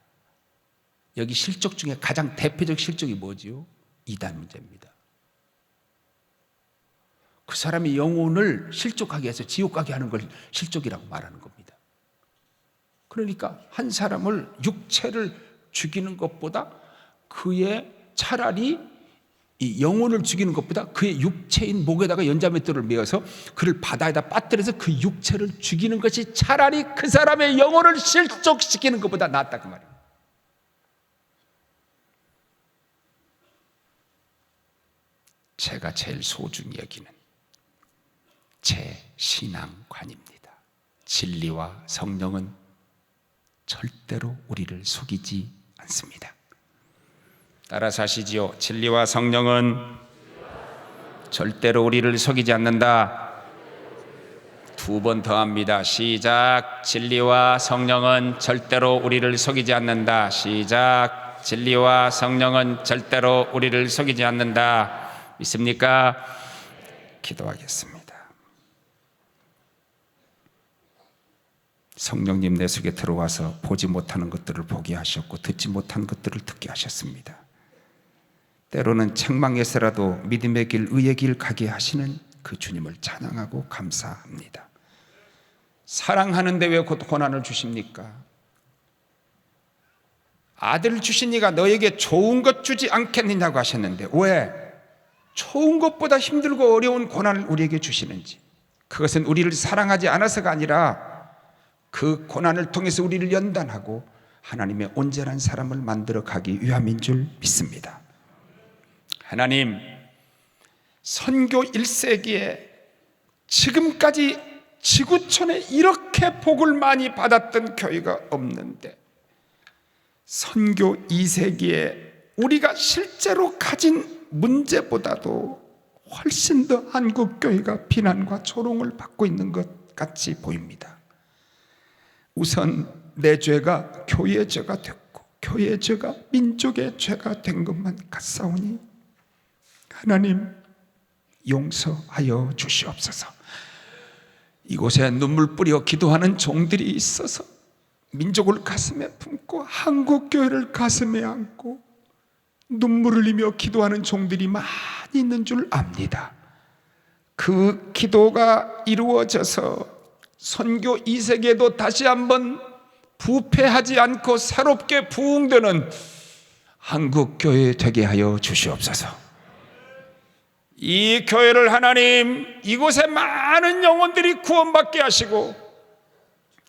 여기 실족 중에 가장 대표적 실족이 뭐지요? 이단 문제입니다. 그 사람이 영혼을 실족하게 해서 지옥 가게 하는 걸 실족이라고 말하는 겁니다. 그러니까 한 사람을 육체를 죽이는 것보다 그의 차라리 이 영혼을 죽이는 것보다 그의 육체인 목에다가 연자맷돌을 메어서 그를 바다에다 빠뜨려서 그 육체를 죽이는 것이 차라리 그 사람의 영혼을 실족시키는 것보다 낫다 그 말이에요. 제가 제일 소중히 여기는 제 신앙관입니다. 진리와 성령은 절대로 우리를 속이지 않습니다. 따라서 하시지요. 진리와 성령은 절대로 우리를 속이지 않는다. 두 번 더 합니다. 시작. 진리와 성령은 절대로 우리를 속이지 않는다. 시작. 진리와 성령은 절대로 우리를 속이지 않는다. 믿습니까? 기도하겠습니다. 성령님 내 속에 들어와서 보지 못하는 것들을 보게 하셨고 듣지 못한 것들을 듣게 하셨습니다. 때로는 책망에서라도 믿음의 길, 의의 길 가게 하시는 그 주님을 찬양하고 감사합니다. 사랑하는데 왜 고난을 주십니까? 아들을 주시니가 너에게 좋은 것 주지 않겠느냐고 하셨는데 왜 좋은 것보다 힘들고 어려운 고난을 우리에게 주시는지, 그것은 우리를 사랑하지 않아서가 아니라 그 고난을 통해서 우리를 연단하고 하나님의 온전한 사람을 만들어 가기 위함인 줄 믿습니다. 하나님, 선교 1세기에 지금까지 지구촌에 이렇게 복을 많이 받았던 교회가 없는데 선교 2세기에 우리가 실제로 가진 문제보다도 훨씬 더 한국교회가 비난과 조롱을 받고 있는 것 같이 보입니다. 우선 내 죄가 교회의 죄가 됐고 교회의 죄가 민족의 죄가 된 것만 같사오니 하나님 용서하여 주시옵소서. 이곳에 눈물 뿌려 기도하는 종들이 있어서 민족을 가슴에 품고 한국교회를 가슴에 안고 눈물을 흘리며 기도하는 종들이 많이 있는 줄 압니다. 그 기도가 이루어져서 선교 2세기에도 다시 한번 부패하지 않고 새롭게 부흥되는 한국교회 되게 하여 주시옵소서. 이 교회를 하나님 이곳에 많은 영혼들이 구원받게 하시고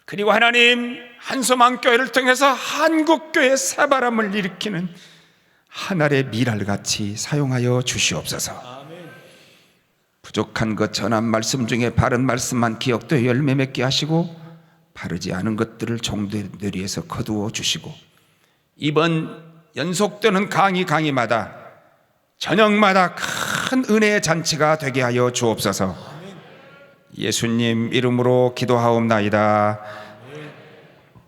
그리고 하나님 한소망교회를 통해서 한국교회 새바람을 일으키는 하늘의 미랄같이 사용하여 주시옵소서. 부족한 것 전한 말씀 중에 바른 말씀만 기억되어 열매 맺게 하시고 바르지 않은 것들을 종들 위에서 거두어 주시고 이번 연속되는 강의마다 저녁마다 큰 은혜의 잔치가 되게 하여 주옵소서. 예수님 이름으로 기도하옵나이다.